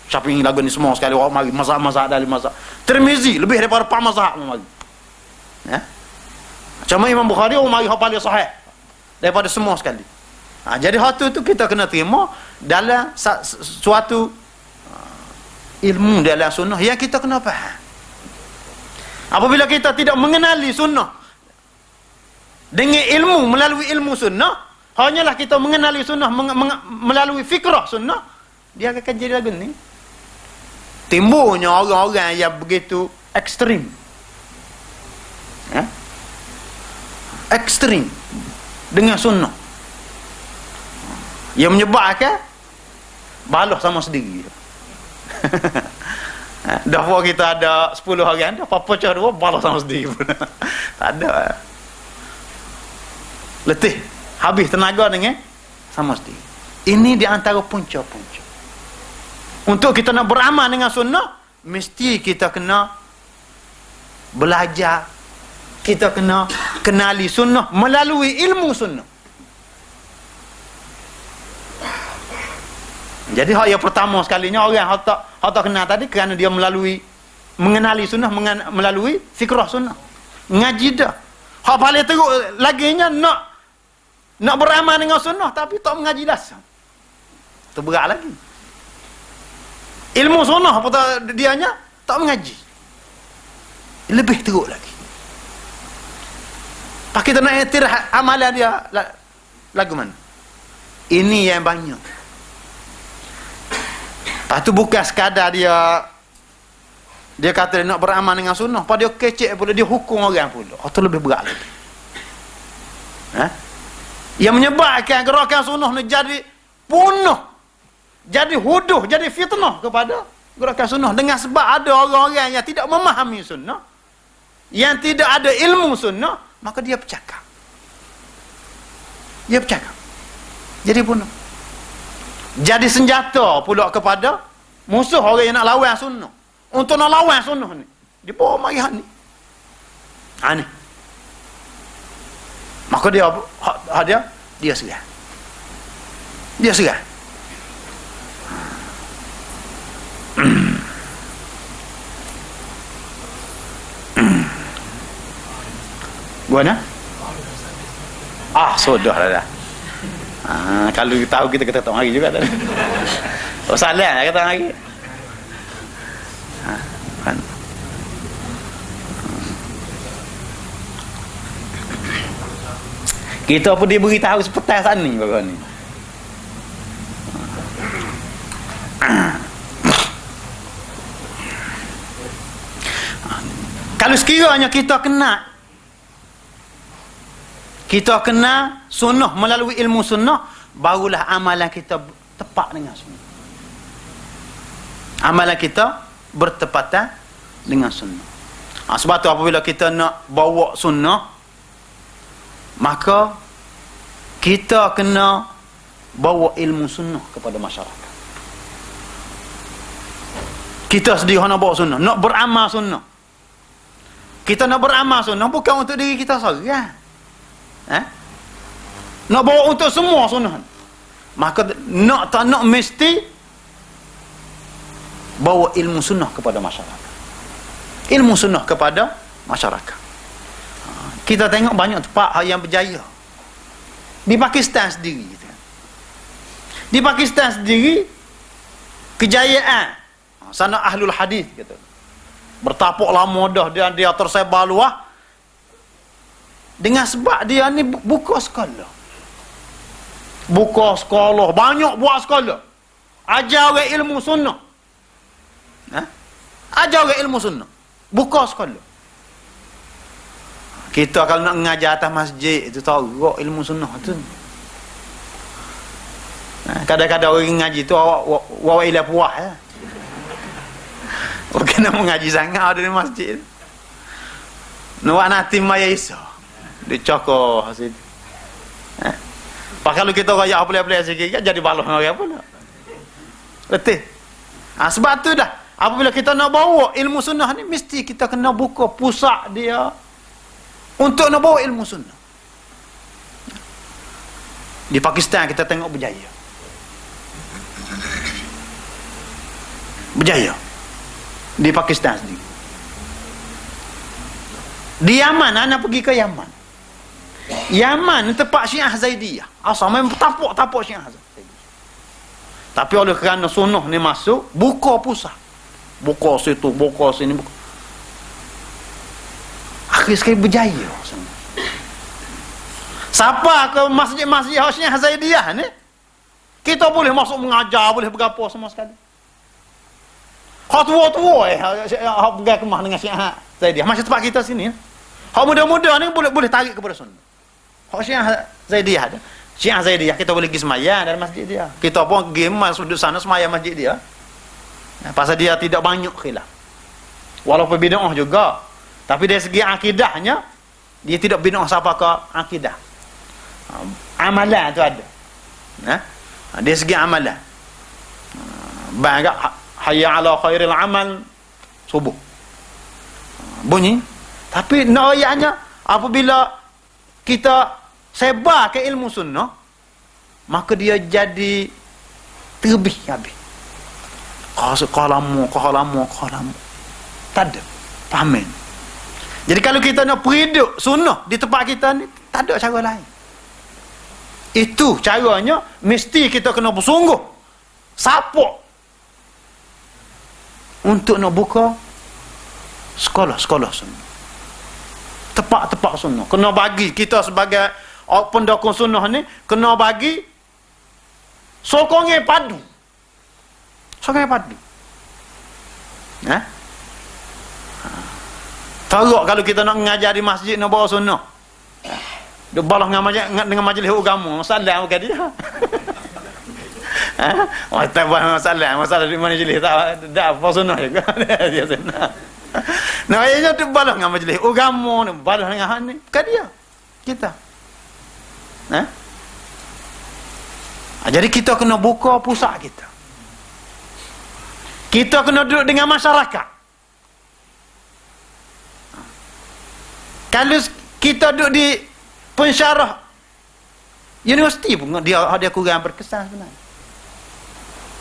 Syafi'i lagu ni semua sekali orang mari mazhab-mazhab dalil mazhab. Tirmizi lebih daripada 4 mazhab mari. Cuma Imam Bukhari orang mari hak paling sahih daripada semua sekali. Jadi hak tu kita kena terima dalam suatu ilmu dalam sunnah yang kita kena faham. Apabila kita tidak mengenali sunnah dengan ilmu, melalui ilmu sunnah, hanyalah kita mengenali sunnah melalui fikrah sunnah, dia akan jadi lagu ni. Timbulnya orang-orang yang begitu ekstrim. Ekstrim dengan sunnah. Yang menyebabkan balah sama sendiri. Dah pun kita ada 10 orang, dah pecah dua, balah sama sendiri pun. Tak ada. Letih, habis tenaga dengan sama sendiri. Ini di antara punca-punca. Untuk kita nak beramal dengan sunnah, mesti kita kena belajar, kita kena kenali sunnah melalui ilmu sunnah. Jadi hak yang pertama sekalinya orang hak tak kenal tadi kerana dia mengenali sunnah melalui fikrah sunnah. Ngaji dah. Hak paling teruk laginya nak beramal dengan sunnah tapi tak mengaji dasar. Terberat lagi. Ilmu sunnah apa dianya tak mengaji. Lebih teruk lagi. Pak kita nak iktiraf amalan dia lagu mana? Ini yang banyak. Lepas tu bukan sekadar dia kata dia nak beramal dengan sunnah, pada dia kecek pula, dia hukum orang pula. Itu lebih berat lagi. Yang menyebabkan gerakan sunnah ni jadi punah, jadi huduh, jadi fitnah kepada gerakan sunnah. Dengan sebab ada orang-orang yang tidak memahami sunnah, yang tidak ada ilmu sunnah, maka dia bercakap. Dia bercakap. Jadi punah. Jadi senjata pula kepada musuh orang yang nak lawan sunnah. Untuk nak lawan sunnah ni, dia bawa mariah ni. Ni. Maka dia serah. Dia serah. Gimana? Sudah lah dah. Kalau kita tahu kita tak hari juga tadi. Salah kata hari. Kan. Kita pun diberitahu sepetas sana ni baru ni. Kalau sekiranya kita kena sunnah melalui ilmu sunnah, barulah amalan kita tepat dengan sunnah. Amalan kita bertepatan dengan sunnah. Sebab tu apabila kita nak bawa sunnah, maka kita kena bawa ilmu sunnah kepada masyarakat. Kita sendiri nak bawa sunnah, nak beramal sunnah. Kita nak beramal sunnah bukan untuk diri kita seorang. Nak bawa untuk semua sunnah. Maka nak tak nak mesti bawa ilmu sunnah kepada masyarakat. Ilmu sunnah kepada masyarakat. Kita tengok banyak tempat yang berjaya. Di Pakistan sendiri. Di Pakistan sendiri, kejayaan sana ahlul hadis kata. Bertapuk lama dah dia tersebar luas. Dengan sebab dia ni buka sekolah. Buka sekolah, banyak buat sekolah. Ajar ilmu sunnah. Ajar ilmu sunnah. Buka sekolah. Kita kalau nak mengajar atas masjid itu tahu ilmu sunnah tu. Kadang-kadang orang ngaji tu awak ilah puas ya. Bukan nak mengaji sangat ada di masjid. Nak nanti maya Isa. Dia cokor situ. Pak kalau kita raya apa-apa sikit jadi balas orang apa nak. Letih. Sebab tu dah apabila kita nak bawa ilmu sunnah ni mesti kita kena buka pusat dia untuk nak bawa ilmu sunnah. Di Pakistan kita tengok berjaya. Berjaya. Di Pakistan sendiri. Di Yaman, anak pergi ke Yaman. Yaman tempat Syiah Zaidiyah. Asal memang tapuk Syiah Zaidiyah. Tapi oleh kerana sunnah ni masuk, buka pusat. Buka situ, buka sini, buka. Akhir sekali berjaya. Siapa ke masjid-masjid Syiah Zaidiyah ni, kita boleh masuk mengajar, boleh berapa semua sekali. Hak tua-tua hak pergi kemah dengan Syiah Zaidiyah. Macam tempat kita sini. Hak muda-muda ni boleh tarik kepada sunnah. Hak Syiah Zaidiyah ada. Syiah Zaidiyah kita boleh pergi sembahyang dalam masjid dia. Kita pun pergi sudut sana sembahyang masjid dia. Pasal dia tidak banyak khilaf. Walaupun bid'ah juga. Tapi dari segi akidahnya, dia tidak bid'ah siapa ke akidah. Amalan tu ada. Dari segi amalan. Banyak hayya ala khairil amal subuh. Bunyi. Tapi ayatnya apabila kita sebar ke ilmu sunnah, maka dia jadi terlebih habis. Qalamu. Tak ada. Fahamin. Jadi kalau kita nak periduk sunnah di tempat kita ni, tak ada cara lain. Itu caranya, mesti kita kena bersungguh. Sapuk. Untuk nak buka sekolah-sekolah sunnah. Tepat-tepat sunnah. Kena bagi kita sebagai pendukung sunnah ni, kena bagi sokongan padu. Sokongan padu. Teruk kalau kita nak mengajar di masjid nak bawa sunnah. Dia balas dengan majlis agama. Masalah bukan dia. Tak buat masalah di majlis tak apa sunnah juga. Dia sunnah. Nah, ayahnya tu balas dengan majlis agama ni, balas dengan hal ni. Bukan dia. Kita. Jadi kita kena buka pusat kita. Kita kena duduk dengan masyarakat. Kalau kita duduk di pensyarah universiti pun dia kurang berkesan sebenarnya.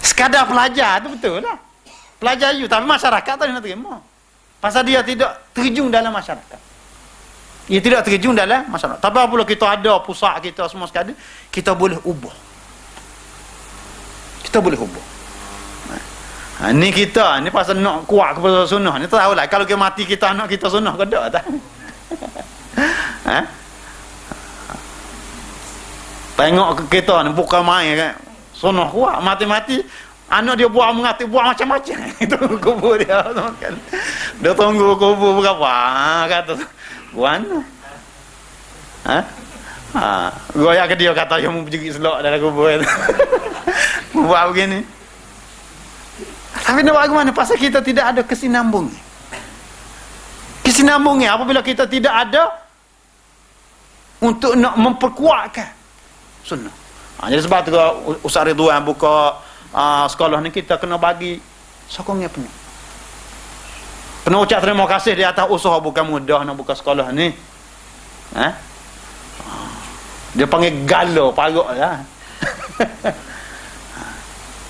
Sekadar pelajar tu betul lah. Pelajar you, tapi masyarakat tak nak terima. Pasal dia tidak terjun dalam masyarakat. Dia tidak terjun dalam masyarakat. Tapi apabila kita ada pusat kita semua sekali, kita boleh ubah. Kita boleh ubah. Ni kita, ni pasal nak kuat kepada sunnah. Ni tak tahulah. Kalau kita mati kita anak kita sunnah ke tak? Tengok ke kita ni bukan main kan. Sunnah kuat, mati-mati anak dia buang mengati, buang macam-macam. Itu kubur dia kan. Dia tunggu kubur berapa? Kata, "Guana." Ha? Goyak ke dia kata yang mau pergi selok dalam kubur itu. Buat begini. Tapi nak buat bagaimana? Pasal kita tidak ada kesinambungan. Kesinambungan apabila kita tidak ada untuk nak memperkuatkan sunnah. Jadi sebab tu Ustaz Ridwan buka sekolah ni, kita kena bagi sokongan penuh. Kena ucap terima kasih di atas usaha bukan mudah nak buka sekolah ni. Dia panggil galau paruk lah.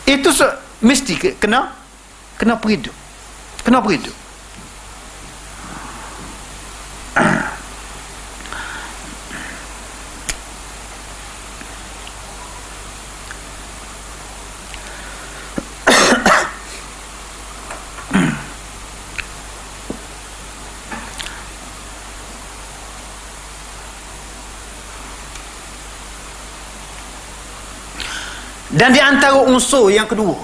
Itu mesti kena beridu. Kena beridu. Dan di antara unsur yang kedua,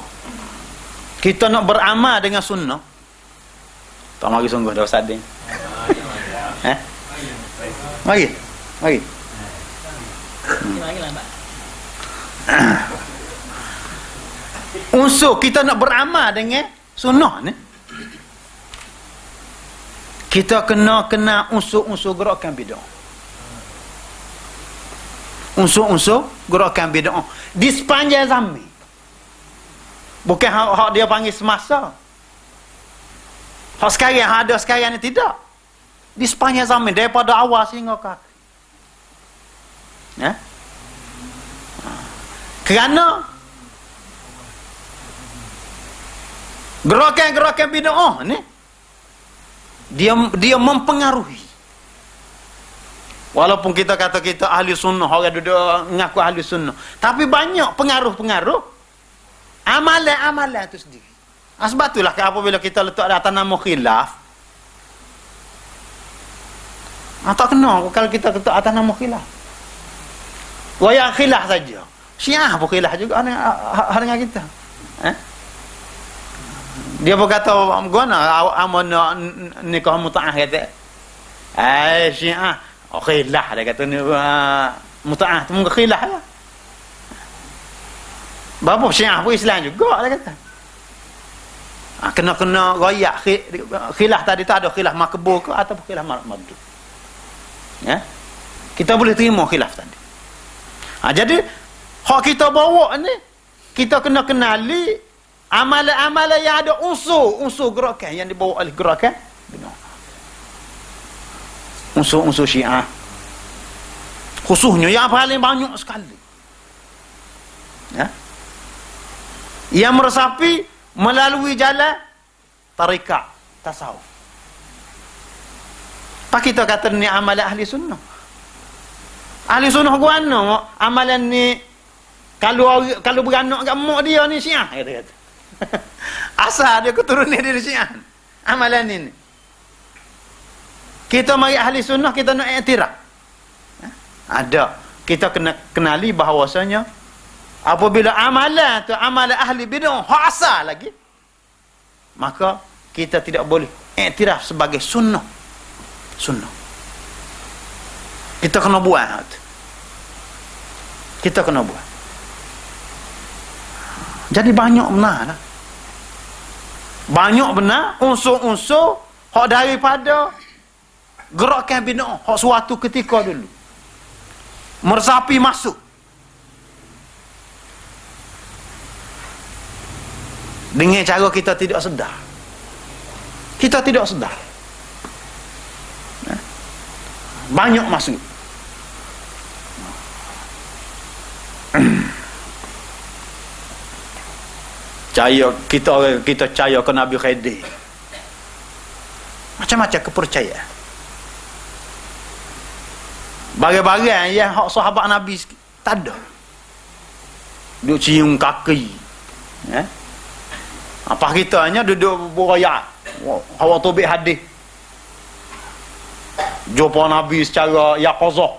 kita nak beramal dengan sunnah. Tak mari sungguh dah Ustaz ni. Mari. Mari lambat. Unsur kita nak beramal dengan sunnah ni, kita kena unsur-unsur gerakan bid'ah. Unsur-unsur gerakan bid'ah di sepanjang zaman. Bukan hak dia panggil semasa. Hak sekarang ada sekarang ni tidak. Di sepanjang zaman daripada awal sehingga ke akhir. Ya? Kerana gerakan-gerakan bid'ah ni dia mempengaruhi. Walaupun kita kata kita ahli sunnah, orang duduk mengaku ahli sunnah, tapi banyak pengaruh-pengaruh amalan-amalan itu sendiri. Sebab itulah apabila kita letak atas nama khilaf, tak kena kalau kita letak atas nama khilaf. Waya khilaf saja. Syiah pun khilaf juga dengan kita. Dia berkata, "Guna amun nikah muta'ah," kata. Syiah khilaf dia kata ni muta'ah tu mungkin khilaf lah. Bapa Syiah pun Islam juga dia kata. Kena royak khilaf tadi tak ada khilaf makbul ke ataupun khilaf mardud. Ya. Kita boleh terima khilaf tadi. Jadi hak kita bawa ni, kita kena kenali amalan-amalan yang ada unsur gerakan yang dibawa oleh gerakan benar. Unsur-unsur Syiah, khususnya yang paling banyak sekali, ya, yang meresapi melalui jalan tarikat tasawuf. Pak kita kata ni amalan ahli sunnah. Ahli sunnah guana amalan ni kalau beranak kat mak dia ni Syiah kata. Asal dia keturunan dia Syiah. Amalan ni. Kita mari ahli sunnah, kita nak iktiraf. Ada. Kita kena kenali bahawasanya apabila amalan tu amalan ahli bid'ah hak asal lagi, maka kita tidak boleh iktiraf sebagai sunnah. Kita kena buat. Kita kena buat. Jadi banyak benar lah. Banyak benar unsur-unsur hak daripada gerakan bid'ah hak suatu ketika dulu meresapi masuk dengan cara kita tidak sedar. Kita tidak sedar. Banyak masuk. Kita percaya ke Nabi Khidir. Macam-macam kepercayaan. Barang-barang yang hak sahabat Nabi tak ada. Duduk cium kaki. Apa kita hanya duduk berayak. Hawa tubik hadis. Jumpa Nabi secara yaqazah.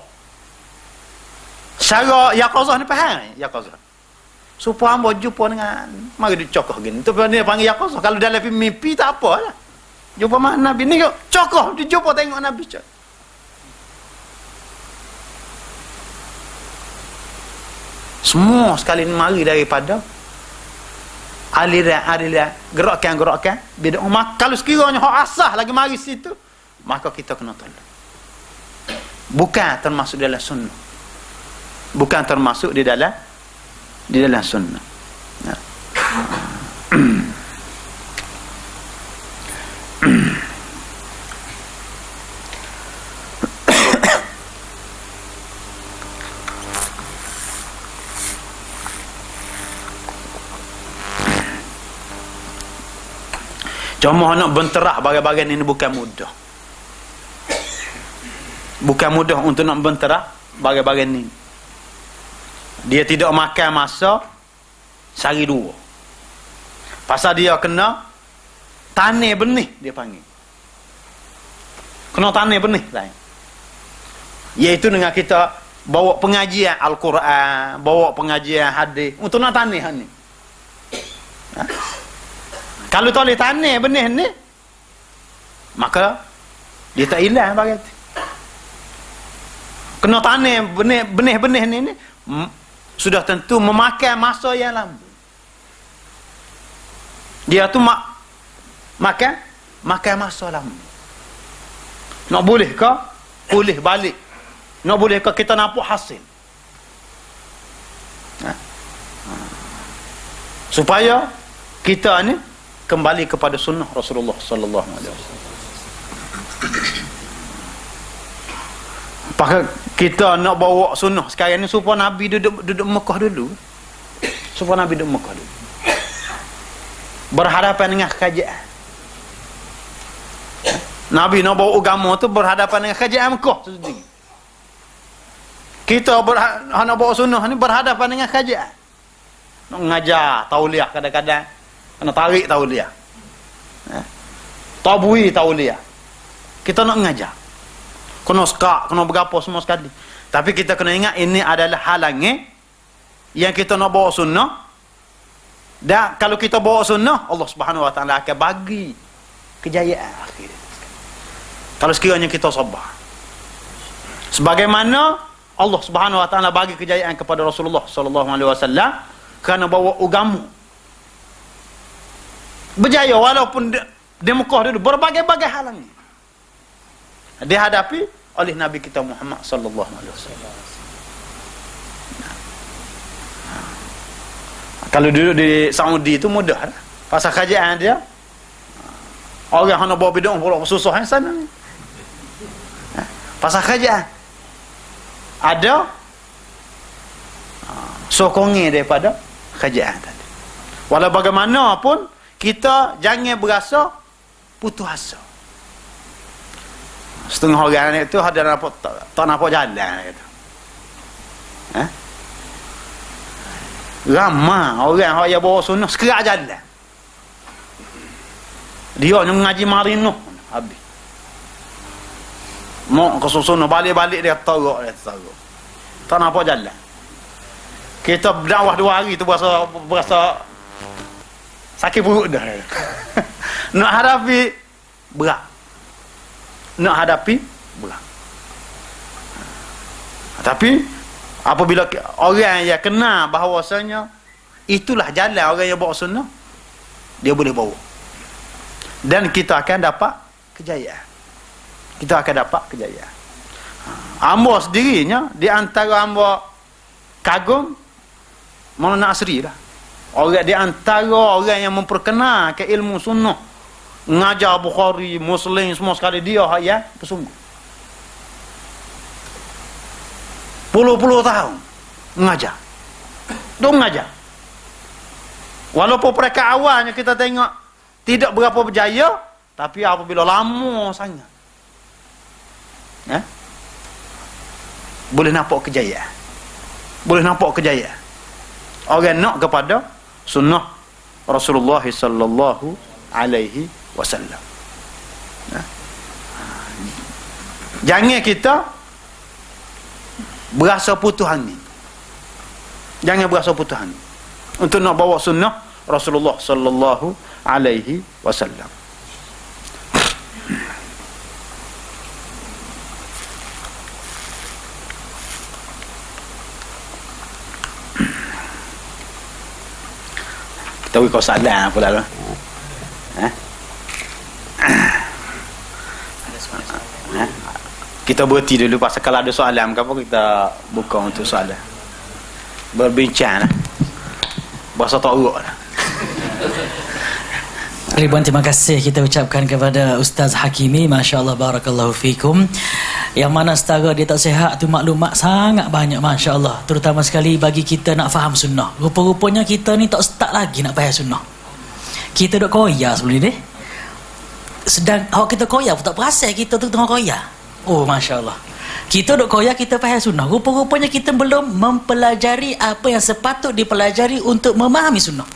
Secara yaqazah ni faham? Yaqazah. Supaya hamba jumpa dengan mari dicokok gini. Itu dia panggil yaqazah. Kalau dalam mimpi tak apa lah. Jumpa mana Nabi ni cokoh, dia jumpa tengok Nabi cak. Semua sekali mari daripada aliran gerakan bid'ah. Kalau sekiranya hak asah lagi mari situ, maka kita kena tolak. Bukan termasuk dalam sunnah. Bukan termasuk di dalam sunnah. Nah. Cuma nak benterah bagian-bagian ini bukan mudah. Bukan mudah untuk nak benterah bagian-bagian ini. Dia tidak makan masa sehari dua. Pasal dia kena tanah benih, dia panggil. Kena tanah benih lain. Iaitu dengan kita bawa pengajian Al-Quran, bawa pengajian hadis untuk nak tanah ni. Ha? Kalau tak boleh tanah benih ni, maka dia tak hilang bagian tu. Kena tanah benih-benih ni sudah tentu memakan masa yang lama. Dia tu makan masa lama. Nak boleh ke pulih balik? Nak boleh ke kita nampak hasil? Ha? Supaya kita ni kembali kepada sunnah Rasulullah sallallahu alaihi wasallam. Apakah kita nak bawa sunnah sekarang ni supaya Nabi duduk Mekah dulu? Supaya Nabi duduk Mekah dulu. Berhadapan dengan kerajaan. Nabi nak bawa agama tu berhadapan dengan kerajaan Mekah sendiri. Kita nak bawa sunnah ni berhadapan dengan kerajaan. Nak mengajar tauliah kadang-kadang kena tarik tauliah. Tabui tauliah. Kita nak mengajar. Kena sekak, kena berapa semua sekali. Tapi kita kena ingat ini adalah halangan yang kita nak bawa sunnah. Dan kalau kita bawa sunnah, Allah Subhanahu Wa Taala akan bagi kejayaan akhir. Kalau sekiranya kita sabar. Sebagaimana Allah Subhanahu Wa Taala bagi kejayaan kepada Rasulullah sallallahu alaihi wasallam kerana bawa agama. Berjaya walaupun di Mekah dulu berbagai-bagai halangan dihadapi oleh Nabi kita Muhammad sallallahu alaihi wasallam. Kalau duduk di Saudi itu mudah lah. Pasal kerajaan dia orang yang nak bawa bid'ah pula susah yang sana ni. Pasal kerajaan ada sokongan daripada kerajaan tadi. Walau bagaimanapun kita jangan berasa putus asa. Setengah orang itu ada nampak tak nampak jalan gitu. Ramai orang yang bawa sunnah sekerak jalan. Dia yang mengaji marino habis. Mau ke sunnah balik-balik dia teruk. Tak nampak jalan. Kita berdakwah 2 hari tu berasa sakit perut dah. Nak hadapi berat. Tapi apabila orang yang kenal bahawasanya itulah jalan orang yang bawa sunnah, dia boleh bawa. Dan kita akan dapat kejayaan. Hamba sendirinya di antara hamba kagum Maulana Asri lah. Orang di antara orang yang memperkenalkan ilmu sunnah, ngajar Bukhari, Muslim semua sekali, dia yang bersungguh. Puluh-puluh tahun mengajar. Dia mengajar. Walaupun mereka awalnya kita tengok tidak berapa berjaya, tapi apabila lama sangat, boleh nampak kejayaan. Orang nak kepada sunnah Rasulullah sallallahu alaihi wasallam. Jangan kita berasa putus hati. Untuk nak bawa sunnah Rasulullah sallallahu alaihi wasallam. Tapi kau salah pula tu. Kita berhenti dulu pasal kalau ada soalan ke apa kita buka untuk soalan. Berbincang lah. Bahasa tak urut lah. Ribuan terima kasih kita ucapkan kepada Ustaz Hakimi, Masya Allah, barakallahu fikum. Yang mana setara dia tak sihat tu maklumat sangat banyak, Masya Allah. Terutama sekali bagi kita nak faham sunnah. Rupa-rupanya kita ni tak start lagi nak faham sunnah. Kita duk koya sebelum ni. Sedang awak kita koya pun tak perasan kita tu tengah koya. Oh, Masya Allah. Kita duk koya, kita faham sunnah. Rupa-rupanya kita belum mempelajari apa yang sepatut dipelajari untuk memahami sunnah.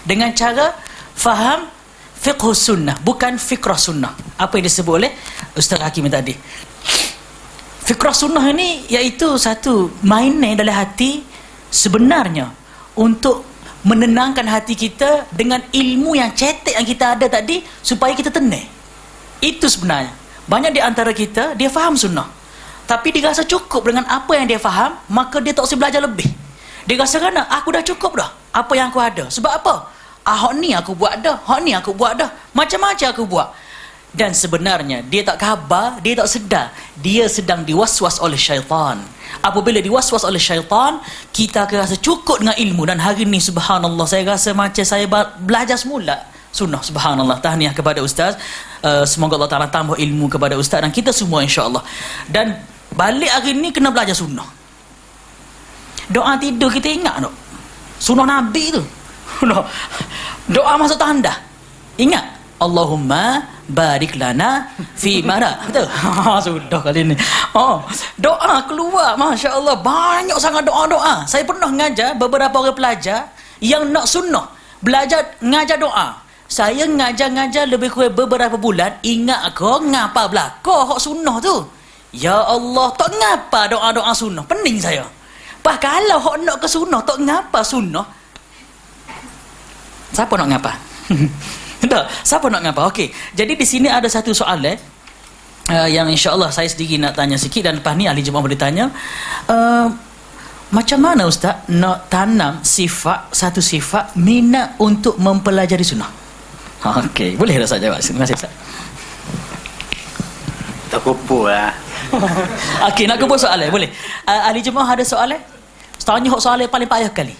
Dengan cara faham fiqh sunnah, bukan fikrah sunnah. Apa yang disebut oleh Ustaz Hakim tadi. Fikrah sunnah ini iaitu satu mainan dalam hati sebenarnya untuk menenangkan hati kita dengan ilmu yang cetek yang kita ada tadi supaya kita tenang. Itu sebenarnya. Banyak di antara kita dia faham sunnah, tapi dia rasa cukup dengan apa yang dia faham, maka dia tak usah belajar lebih. Dia rasa kan aku dah cukup dah apa yang aku ada. Sebab apa? Hak ni aku buat dah, hak ni aku buat dah, macam-macam aku buat. Dan sebenarnya dia tak khabar, dia tak sedar, dia sedang diwaswas oleh syaitan. Apabila diwaswas oleh syaitan, kita akan rasa cukup dengan ilmu. Dan hari ni subhanallah, saya rasa macam saya belajar semula sunnah. Subhanallah, tahniah kepada Ustaz. Semoga Allah Ta'ala tambah ilmu kepada Ustaz dan kita semua insya-Allah. Dan balik hari ni kena belajar sunnah. Doa tidur kita ingat tak? Sunnah Nabi tu. Doa masuk tanda. Ingat, Allahumma barik lana fi mara. Betul? Sudah kali ni. Doa keluar, Masya Allah. Banyak sangat doa-doa. Saya pernah ngajar beberapa orang pelajar yang nak sunnah, belajar ngajar doa. Saya ngajar-ngajar lebih kurang beberapa bulan. Ingat aku ngapa belakang hak sunnah tu. Ya Allah, tak ngapa doa-doa sunnah. Pening saya. Kalau hak nak ke sunnah, tak ngapa sunnah. Siapa nak ngapa? Tak, siapa nak ngapa? Okey. Jadi di sini ada satu soalan yang insya-Allah saya sendiri nak tanya sikit dan lepas ni ahli jemaah boleh tanya. Macam mana Ustaz nak tanam satu sifat minat untuk mempelajari sunnah? Okey, boleh Ustaz jawab. Terima kasih Ustaz. Tak kupu lah. Okey, nak kumpul soalan boleh. Ahli jemaah ada soalan? Tanya hok soalan paling payah kali.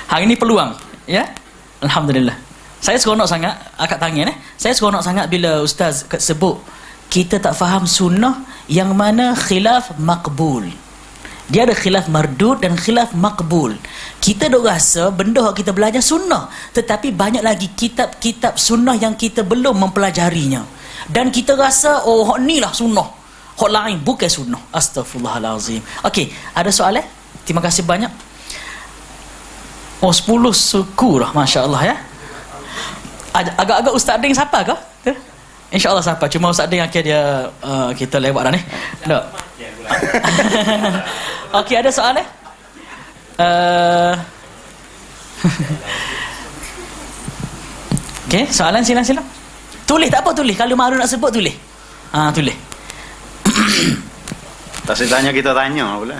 Hari ni peluang, ya? Alhamdulillah. Saya seronok sangat akak tangan Saya seronok sangat bila Ustaz sebut kita tak faham sunnah yang mana khilaf maqbul. Dia ada khilaf mardud dan khilaf maqbul. Kita dok rasa benda yang kita belajar sunnah, tetapi banyak lagi kitab-kitab sunnah yang kita belum mempelajarinya. Dan kita rasa oh ni lah sunnah, hak lain bukan sunnah. Astaghfirullahalazim. Okey, ada soalan? Terima kasih banyak. 10 suku lah, masya-Allah ya. Agak-agak Ustaz Ding siapa ke? InsyaAllah siapa. Cuma Ustaz Ding akhir dia kita lewat dah ni. Tak. Okey, ada soalan? Okey, soalan silang-silang. Tulis tak apa tulis. Kalau malu nak sebut tulis. Tulis. Tak saya tanya kita tanya pula.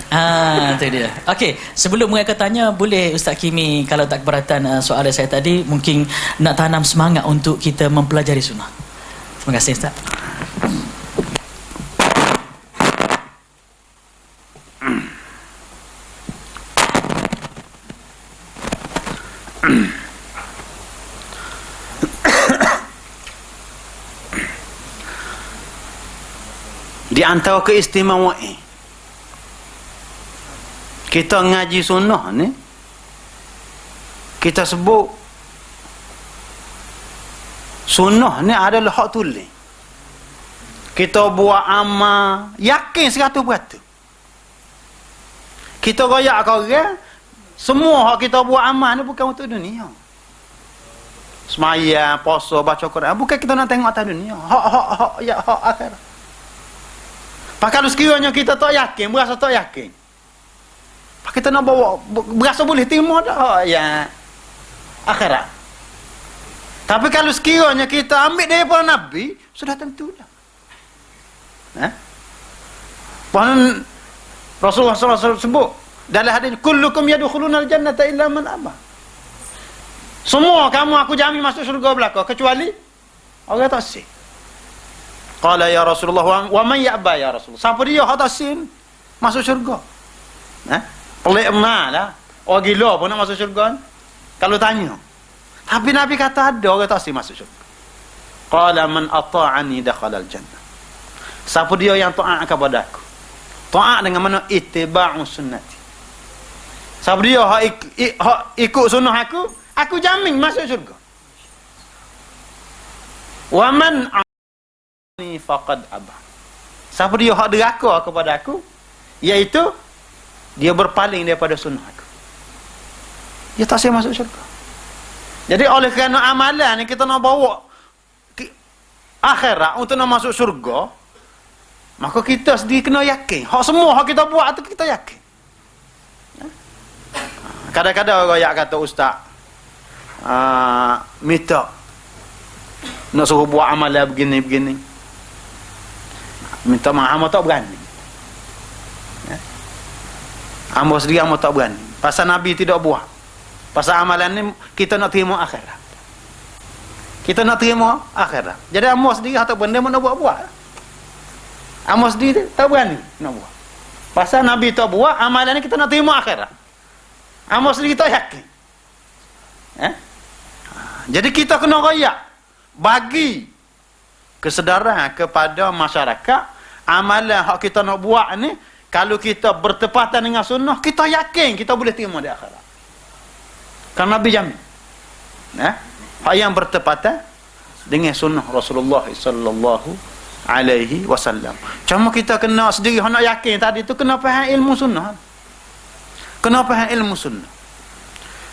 Itu dia. Okey, sebelum mereka tanya, boleh Ustaz Kimi kalau tak keberatan soalan saya tadi mungkin nak tanam semangat untuk kita mempelajari sunnah. Terima kasih Ustaz. Di antara keistimewaan kita ngaji sunnah ni, kita sebut sunnah ni adalah hak tulis. Kita buat amal yakin 100%. Kita royak ke orang, semua hak kita buat amal ni bukan untuk dunia. Semaya, puasa, baca Quran, bukan kita nak tengok atas dunia. Hak akhirat. Kalau sekiranya kita tak yakin, berasa tak yakin, kita nak bawa, berasa boleh terima dah ya akhirat. Tapi kalau sekiranya kita ambil daripada Nabi, sudah tentu dah. Rasulullah SAW sebut dalam hadis, kullukum yadkhulunal jannata illa man aba. Semua kamu aku jamin masuk syurga belaka kecuali orang tak sah. Qala ya Rasulullah wa man ya'ba ya Rasulullah. Siapa dia hak tak sah masuk syurga? Pelik lah. Orang gila pun nak masuk syurga ni. Kalau tanya. Tapi Nabi kata ada orang tak sah masuk syurga. Qala man ata'ani dakhala al-jannah. Siapa dia yang taat kepada aku? Taat dengan mana? Ittiba'u sunnati. Siapa dia hak ikut sunnah aku jamin masuk syurga. Wa man ani faqad aba. Siapa dia hak deraka kepada aku, iaitu dia berpaling daripada sunnah aku, dia tak saya masuk syurga. Jadi oleh kerana amalan ni kita nak bawa akhirat untuk nak masuk syurga, maka kita sendiri kena yakin. Hak semua hak kita buat tu kita yakin. Kadang-kadang orang kata ustaz minta nak suruh buat amalan begini-begini, minta maaf hamba tak berani. Hamba sendiri hamba tak berani. Pasal Nabi tidak buat. Pasal amalan ni kita nak terima akhirat. Kita nak terima akhirat. Jadi hamba sendiri tak berani nak buat. Hamba sendiri tak berani nak buat. Pasal Nabi tak buat, amalan ni kita nak terima akhirat. Hamba sendiri tak yakin. Jadi kita kena royak, bagi kesedaran kepada masyarakat, amalan hak kita nak buat ni kalau kita bertepatan dengan sunnah, kita yakin kita boleh terima di akhirat. Kerana Nabi jamin. Hak yang bertepatan dengan sunnah Rasulullah sallallahu alaihi wasallam. Cuma kita kena sendiri nak yakin tadi tu, kena faham ilmu sunnah. Kena faham ilmu sunnah.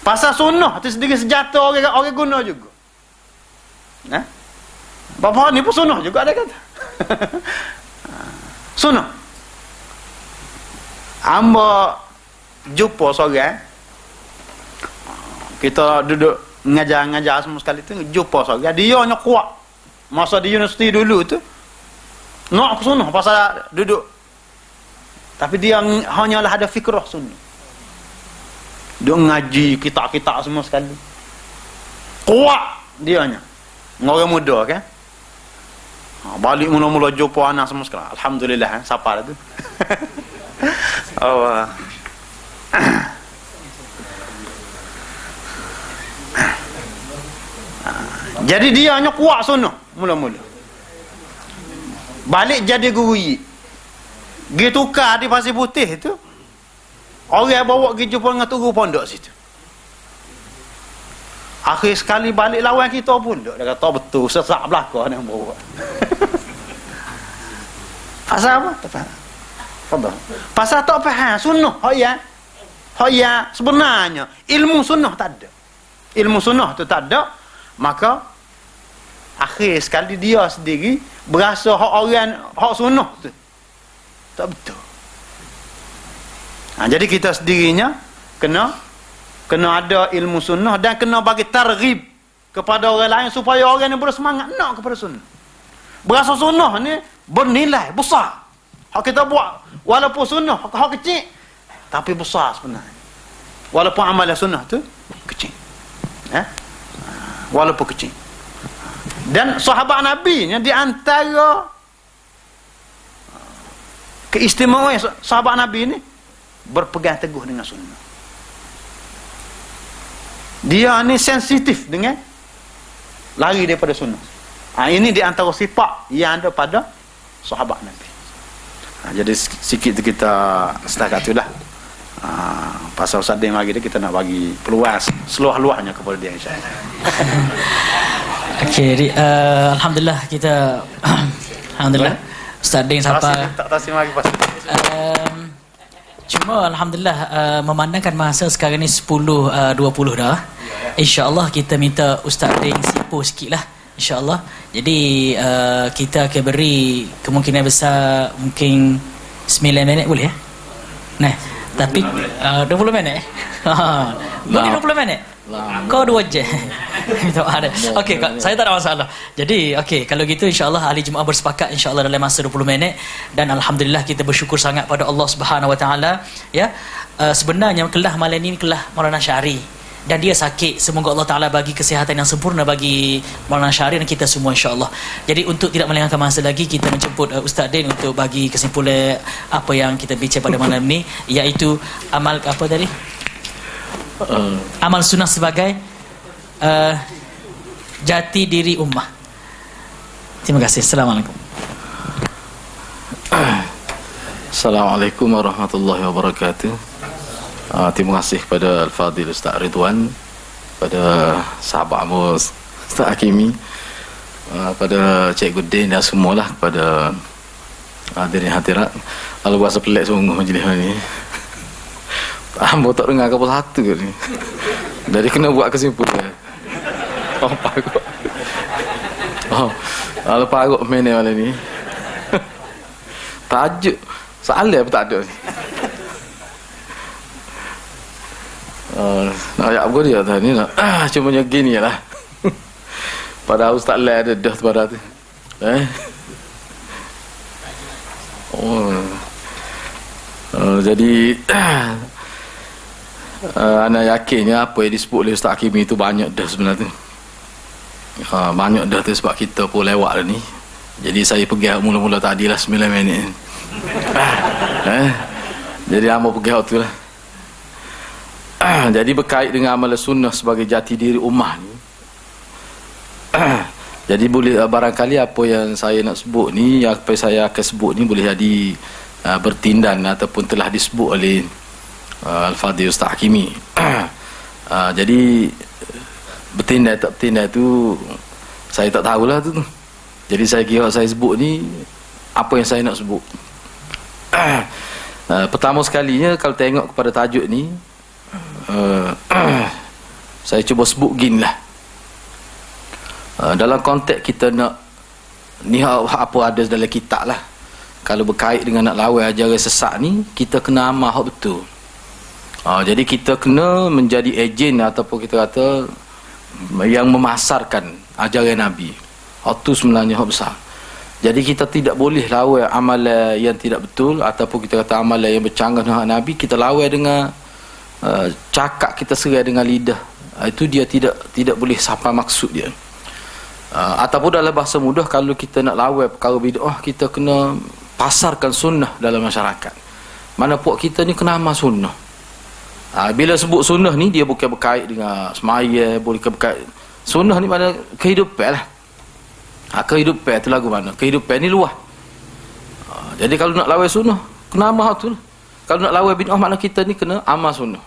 Pasal sunnah tu sendiri sejata orang guna juga. Bapa ni pun sunnah juga ada kata. Sunnah. Hamba jumpa seorang, kita duduk ngajar semua sekali tu, jumpa seorang, dia hanya kuat masa di universiti dulu tu nak sunnah pasal duduk, tapi dia hanyalah ada fikrah sunnah. Dia ngaji kitab-kitab semua sekali, kuat dia hanya orang muda kan. Balik mula-mula jumpa anak semua sekali, alhamdulillah. Siapa tu? Oh. Jadi dia hanya kuat sunnah mula-mula. Balik jadi guru yi. Dia tukar di Pasir Putih tu. Orang bawa pergi jumpa dengan guru pondok situ. Akhir sekali balik lawan kita pula. Dia kata betul, sesak belakang yang bawa. Pasal apa? Tak faham. Faham? Pasal tak faham sunnah. Hak ya sebenarnya ilmu sunnah tak ada. Ilmu sunnah tu tak ada, maka akhir sekali dia sendiri berasa hak orang hak sunnah tu tak betul. Jadi kita sendirinya kena ada ilmu sunnah dan kena bagi targhib kepada orang lain supaya orang ni bersemangat nak kepada sunnah. Berasa sunnah ni bernilai besar. Hak kita buat walaupun sunnah hak kecil tapi besar sebenarnya. Walaupun amalan sunnah tu kecil. Walaupun kecil. Dan sahabat Nabi ni di antara keistimewaan sahabat Nabi ni berpegang teguh dengan sunnah. Dia ni sensitif dengan lari daripada sunnah. Ini di antara sifat yang ada pada sahabat Nabi. Jadi sikit kita setakat itulah. Pasal Ustaz Din mari kita nak bagi peluang seluah-luahnya kepada dia insya-Allah. Okey, alhamdulillah kita alhamdulillah Ustaz Din sampai tak tasim lagi pas. Cuma alhamdulillah memandangkan masa sekarang ni 10.20 dah. Insya-Allah kita minta Ustaz Din sipo sikitlah insya-Allah. Jadi kita akan beri kemungkinan besar mungkin 9 minit boleh ya? Nah, tapi 20 minit. Boleh 20 minit? Kau 2 je. Okey, saya tak ada masalah. Jadi okey, kalau gitu insya-Allah ahli Jumaat bersepakat insya-Allah dalam masa 20 minit dan alhamdulillah kita bersyukur sangat pada Allah Subhanahu Wa Taala ya. Sebenarnya kelah malam ini kelah Maulana Syari. dan dia sakit. Semoga Allah Ta'ala bagi kesihatan yang sempurna bagi Maulana Syahrir dan kita semua insya-Allah. Jadi untuk tidak melengahkan masa lagi, kita menjemput Ustaz Din untuk bagi kesimpulan apa yang kita bincang pada malam ni, iaitu amal apa tadi? Amal sunnah sebagai jati diri ummah. Terima kasih. Assalamualaikum. Assalamualaikum warahmatullahi wabarakatuh. Terima kasih kepada Al-Fadhil Ustaz Ridwan, pada sahabat Amos Ustaz Hakimi, pada Cikgu Din dan semualah, kepada hadirin hadirat. Kalau bahasa pelik sungguh majlis ni. Hamba tak dengar apa satu ke ni. Jadi kena buat kesimpulan. Parut. Kalau parut main malam ni. Tajuk soalan pun tak ada. Nak ayat apa dia tadi nak? Cuma yang gini lah. Pada Ustaz Lai ada dah pada tu. Jadi ana yakinnya apa yang disebut oleh Ustaz Hakimi itu banyak dah sebenarnya. Banyak dah tu sebab kita pun lewat dah ni. Jadi saya pergi mula-mula tadi lah 9 minit. Jadi hamba pergi waktu lah. Jadi berkait dengan amal sunnah sebagai jati diri ummah ni. Jadi boleh barangkali apa yang saya nak sebut ni, apa yang saya akan sebut ni boleh jadi bertindan ataupun telah disebut oleh Al-Fadhil Ustaz Hakimi. Jadi bertindan tak bertindan tu saya tak tahulah tu. Jadi saya kira saya sebut ni apa yang saya nak sebut. Pertama sekalinya kalau tengok kepada tajuk ni, saya cuba sebut gini lah. Dalam konteks kita nak ni apa ada dalam kitab lah. Kalau berkait dengan nak lawan ajaran sesat ni, kita kena amal hak betul. Jadi kita kena menjadi ejen ataupun kita kata yang memasarkan ajaran Nabi. Hak tu sebenarnya hak besar. Jadi kita tidak boleh lawan amalan yang tidak betul ataupun kita kata amalan yang bercanggah dengan Nabi, kita lawan dengan cakap kita serai dengan lidah. Itu dia tidak boleh sampai maksud dia. Ataupun dalam bahasa mudah, kalau kita nak lawan perkara bid'ah, kita kena pasarkan sunnah dalam masyarakat. Mana puak kita ni kena amal sunnah. Bila sebut sunnah ni, dia bukan berkait dengan semaya, boleh berkait. Sunnah ni mana kehidupan lah. Kehidupan tu lagu mana? Kehidupan ni luah. Jadi kalau nak lawan sunnah, kena amal tu lah. Kalau nak lawan bid'ah, makna kita ni kena amal sunnah.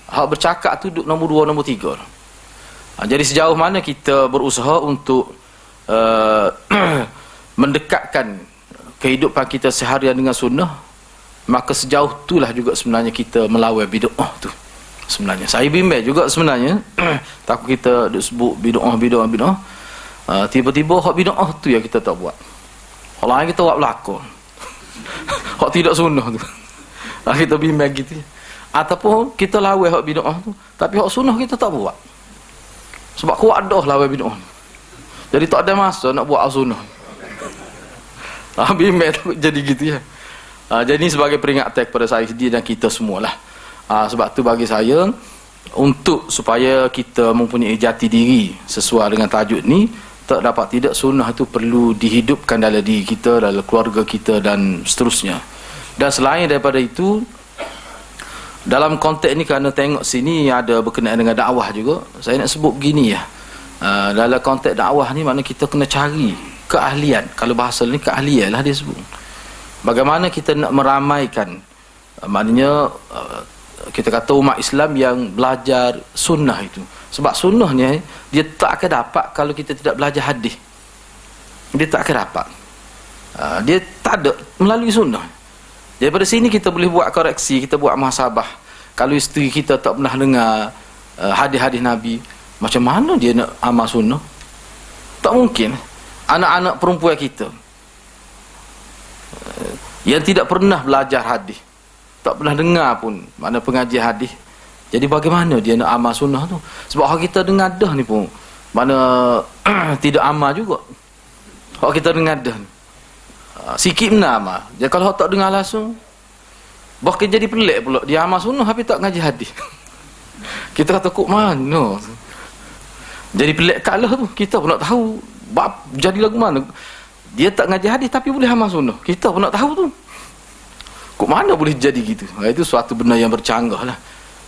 Hak bercakap tu duduk nombor 2, nombor 3. Jadi sejauh mana kita berusaha untuk mendekatkan kehidupan kita seharian dengan sunnah, maka sejauh itulah juga sebenarnya kita melawan bid'ah tu. Sebenarnya saya bimbang juga sebenarnya takut kita duk sebut bid'ah. Tiba-tiba hak bid'ah tu yang kita tak buat. Hak lain kita buat belakang. Hak tidak sunnah tu. Kita bimbang gitu. Ataupun kita lawan hak bid'ah tu, tapi hak sunnah kita tak buat. Sebab kuat dah lawan bid'ah. Jadi tak ada masa nak buat sunnah. Bimbang takut jadi gitu ya. Jadi ini sebagai peringatan kepada saya sendiri dan kita semualah. Sebab tu bagi saya, untuk supaya kita mempunyai jati diri sesuai dengan tajuk ni, tak dapat tidak sunnah itu perlu dihidupkan dalam diri kita, dalam keluarga kita dan seterusnya. Dan selain daripada itu, dalam konteks ni kerana tengok sini ada berkenaan dengan dakwah juga, saya nak sebut begini ya. Dalam konteks dakwah ni makna kita kena cari keahlian. Kalau bahasa ni keahlian lah dia sebut. Bagaimana kita nak meramaikan, maknanya kita kata umat Islam yang belajar sunnah itu. Sebab sunnahnya dia tak akan dapat kalau kita tidak belajar hadis. Dia tak akan dapat. Dia tak ada melalui sunnah. Daripada sini kita boleh buat koreksi, kita buat muhasabah. Kalau isteri kita tak pernah dengar hadis-hadis Nabi, macam mana dia nak amal sunnah? Tak mungkin. Anak-anak perempuan kita yang tidak pernah belajar hadis, tak pernah dengar pun mana pengajian hadis, jadi bagaimana dia nak amal sunnah tu? Sebab hak kita dengar dah ni pun mana tidak amal juga. Hak kita dengar dah ni sikit benar amal. Jadi kalau hak tak dengar langsung, bahkan jadi pelik pula dia amal sunnah tapi tak ngaji hadis. Kita kata kok mana? Jadi pelik kalah tu. Kita pun nak tahu jadi lagu mana. Dia tak ngaji hadis tapi boleh amal sunnah. Kita pun nak tahu tu. Kok mana boleh jadi gitu? Itu suatu benda yang bercanggah lah.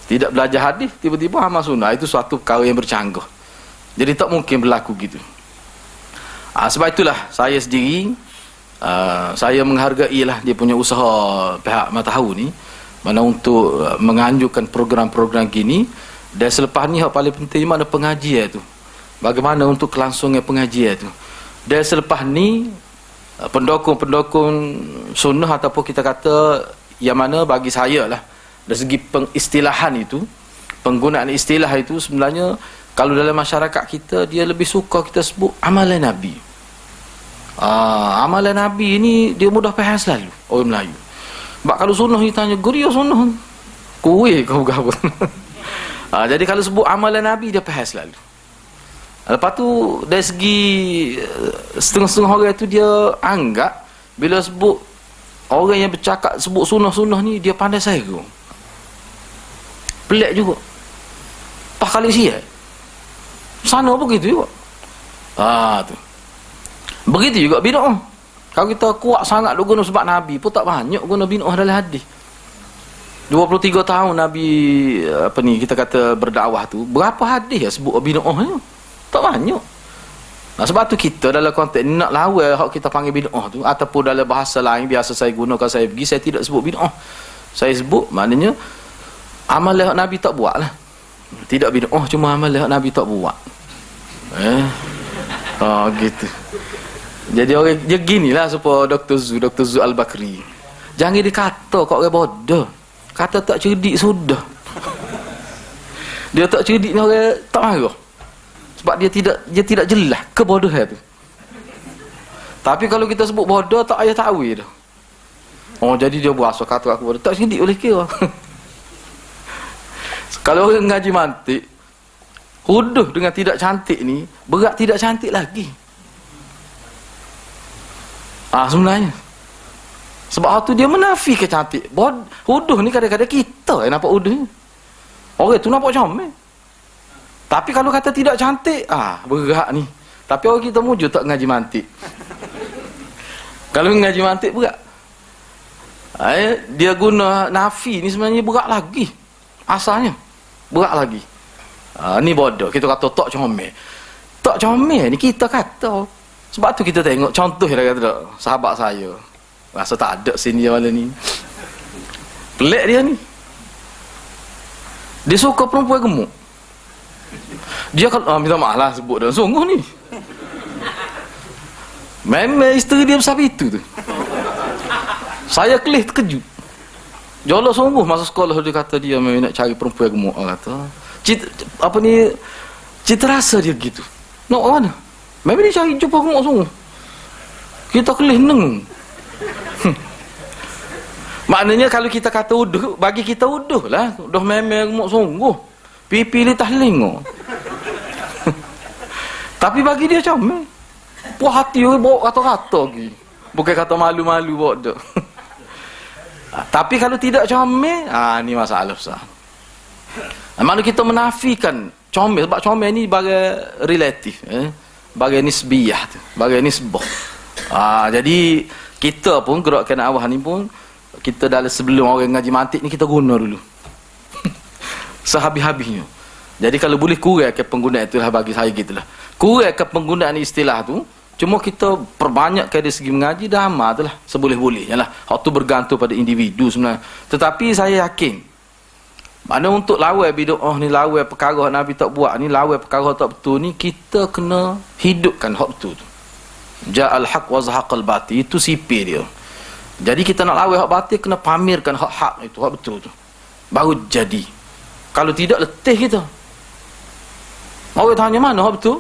Tidak belajar hadis tiba-tiba amal sunnah, itu suatu perkara yang bercanggah. Jadi tak mungkin berlaku gitu. Sebab itulah saya sendiri saya menghargai lah dia punya usaha pihak Mataharu ni, mana untuk menganjurkan program-program gini. Dan selepas ni yang paling penting mana pengajian tu, bagaimana untuk kelangsungan pengajian tu. Dan selepas ni pendukung-pendukung sunnah ataupun kita kata yang mana bagi saya lah dari segi pengistilahan itu, penggunaan istilah itu sebenarnya kalau dalam masyarakat kita dia lebih suka kita sebut amalan Nabi. Amalan Nabi ni dia mudah faham selalu orang Melayu. Sebab kalau sunnah ditanya geria sunnah kuih kau gapo. Jadi kalau sebut amalan Nabi dia faham selalu. Lepas tu dari segi setengah-setengah orang itu dia anggap bila sebut orang yang bercakap sebut sunnah-sunnah ni dia pandai saigu. Pelik juga. Pak kali siap. Sana pun gitu juga. Tu. Begitu juga bid'ah. Kalau kita kuat sangat duk guna sebab Nabi pun tak banyak guna bid'ah dalam hadis. 23 tahun Nabi kita kata berdakwah tu, berapa hadis ya sebut bid'ah ni? Tak banyak. Sebab tu kita dalam konteks ni nak lawan hak kita panggil bid'ah tu, ataupun dalam bahasa lain biasa saya gunakan, saya pergi saya tidak sebut bid'ah. Saya sebut maknanya amalan hak Nabi tak buat lah. Tidak bid'ah, cuma amalan hak Nabi tak buat. Gitu. Jadi orang dia ginilah supaya Dr. Zu Al-Bakri. Jangan dikata kau orang bodoh. Kata tak cerdik sudah. Dia tak cerdik ni orang tak marah. Sebab dia tidak jelas kebodohan tu. Tapi kalau kita sebut bodoh tak payah takwil dah. Jadi dia berasa kata aku bodoh. Tak cerdik boleh kira. Kalau orang ngaji mantik, huduh dengan tidak cantik ni berat tidak cantik lagi. Sebenarnya sebab tu dia menafikan cantik. Huduh ni kadang-kadang kita yang nampak huduh ni. Orang tu nampak comel. Tapi kalau kata tidak cantik, berat ni. Tapi orang kita mujur tak ngaji mantik. Kalau ngaji mantik berat. Dia guna nafi ni sebenarnya berat lagi. Asalnya berat lagi. Ni bodoh. Kita kata tak comel. Tak comel ni kita kata. Sebab tu kita tengok contoh dia kata sahabat saya. Rasa tak ada sini malam ni. Pelik dia ni. Dia suka perempuan gemuk. Dia kalau minta maaf lah sebut dah sungguh ni. Memang isteri dia besar itu tu. Saya kelih terkejut. Jolo sungguh masa sekolah dia kata dia memang nak cari perempuan gemuk, kata. Cita rasa dia gitu. Nak mana? Memang dia cari jumpa gemuk sungguh. Kita kelih nengung. Maknanya kalau kita kata uduh, bagi kita uduh lah. Uduh memang gemuk sungguh. Pipi litah lingo. Tapi bagi dia comel. Puas hati bawa kata-kata lagi. Bukan kata malu-malu bawa dah. Tapi kalau tidak comel, ni masalah besar. Mana kita menafikan comel, sebab comel ni bagai relatif, bagai nisbiyah tu, bagai nisbah. Jadi kita pun gerakan awal ni pun kita dalam sebelum orang ngaji mantik ni kita guna dulu. Sehabis-habisnya. Jadi kalau boleh kurangkan penggunaan itulah bagi saya gitulah. Kurangkan penggunaan istilah tu, cuma kita perbanyakkan dari segi mengaji dah amat lah seboleh-boleh. Yalah, hak tu bergantung pada individu sebenarnya. Tetapi saya yakin mana untuk lawan bid'ah ni, lawan perkara Nabi tak buat ni, lawan perkara tak betul ni, kita kena hidupkan hak betul tu. Ja'al haq wa zahaqal batil, itu sipir dia. Jadi kita nak lawan hak batil kena pamerkan hak itu, hak betul tu. Baru jadi. Kalau tidak letih kita. Orang tanya mana hak betul?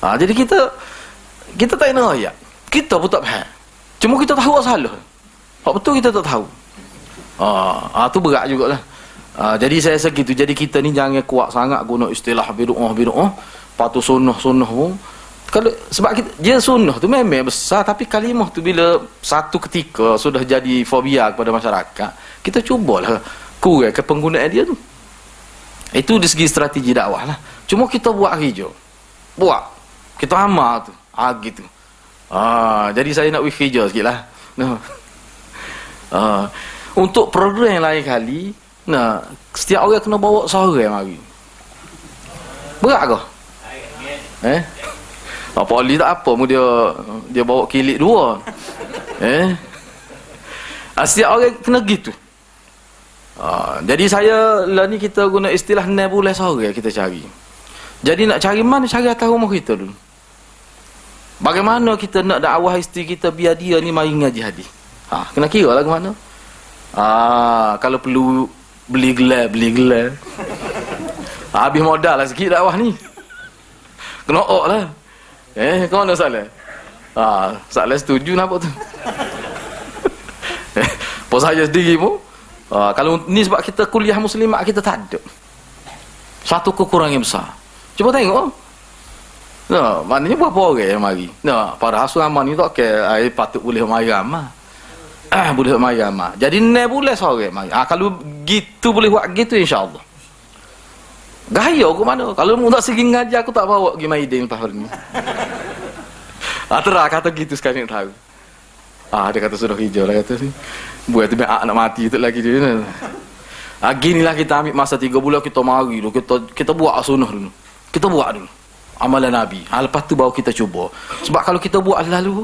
Jadi kita tak nak ayat. Kita pun tak faham. Cuma kita tahu salah. Hak betul kita tak tahu. Tu berat jugalah. Jadi saya segitu. Jadi kita ni jangan kuat sangat guna istilah bid'ah. Patu sunnah pun. Kalau sebab dia sunnah tu memang besar, tapi kalimah tu bila satu ketika sudah jadi fobia kepada masyarakat, kita cubalah kurang ke penggunaan dia tu. Itu dari segi strategi dakwah lah. Cuma kita buat hijau. Buat. Kita amal tu. Gitu. Jadi saya nak hijau sikit lah. Untuk program yang lain kali, setiap orang kena bawa seorang mari. Berat ke? Poli tak apa, dia bawa kilik 2. Setiap orang kena gitu. Jadi saya lah ni kita guna istilah 9 bulan seorang kita cari. Jadi nak cari mana? Cari atas rumah kita dulu. Bagaimana kita nak dakwah isteri kita biar dia ni mari ngaji hadis? Kena kira lah ke mana? Kalau perlu beli gelar. Habis modal lah sikit dakwah ni. Kena ok lah. Ke mana salah? Salah setuju nampak tu. Pos saya sendiri pun. Kalau ni sebab kita kuliah muslimat kita tak ada. Satu kekurangan yang besar. Cuba tengok. Maknanya berapa orang yang mari. Para hasil amal ni tak kira patut boleh mari amal. Boleh mari amal. Jadi 9 bulan seorang mari. Kalau gitu boleh buat gitu insya-Allah. Gaya ke mana? Kalau mu tak segi ngaji aku tak bawa pergi Maidin lepas hari ni. Terah kata gitu sekali nak tahu. Dia kata sudah hijau lah kata si. Buat tu nak mati tu lagi dia. Ginilah kita ambil masa 3 bulan kita mari dulu. Kita buat sunnah dulu. Kita buat dulu amalan Nabi. Lepas tu baru kita cuba. Sebab kalau kita buat lalu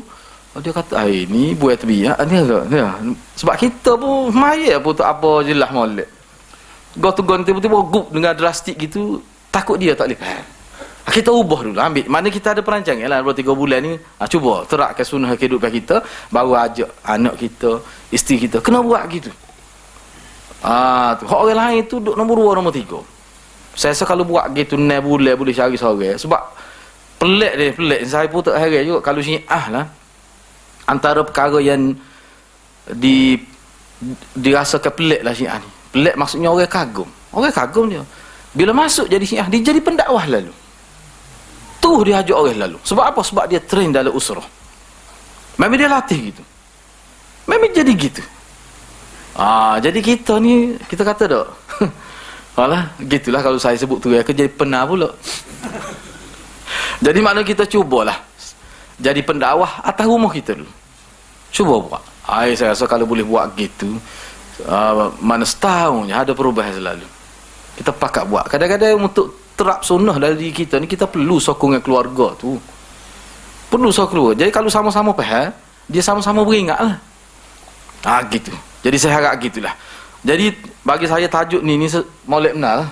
dia kata ni buat terbiak ni agak. Sebab kita pun maya pun tak apa jelas molek. Go-to-go tiba-tiba gup dengan drastik gitu, takut dia tak boleh faham. Kita ubah dulu, ambil. Mana kita ada perancangan lah 2-3 bulan ni. Cuba terapkan sunnah kehidupan kita, baru ajak anak kita, isteri kita kena buat gitu. Tu hak orang lain tu duk nombor 2, nombor 3. Saya rasa kalau buat gitu 9 bulan boleh cari seorang. Sebab pelik. Saya pun tak heran juga kalau Syiah lah. Antara perkara yang dirasakan pelik lah Syiah ni. Pelik maksudnya orang kagum. Orang kagum dia. Bila masuk jadi Syiah, dia jadi pendakwah lalu. Terus dia ajak orang lalu. Sebab apa? Sebab dia train dalam usrah. Memang dia latih gitu. Memang jadi gitu. Jadi kita ni, kita kata tak? Alah, gitulah kalau saya sebut tu. Aku jadi pernah pula. Jadi makna kita cubalah. Jadi pendakwah atas rumah kita dulu. Cuba buat. Saya rasa kalau boleh buat gitu, mana setahun ada perubahan selalu. Kita pakat buat. Kadang-kadang untuk terap sunnah dari kita ni, kita perlu sokongan keluarga tu. Perlu sokongan keluarga. Jadi kalau sama-sama faham, dia sama-sama beringat lah. Gitu. Jadi saya harap gitulah. Jadi bagi saya tajuk ni maulid benar lah.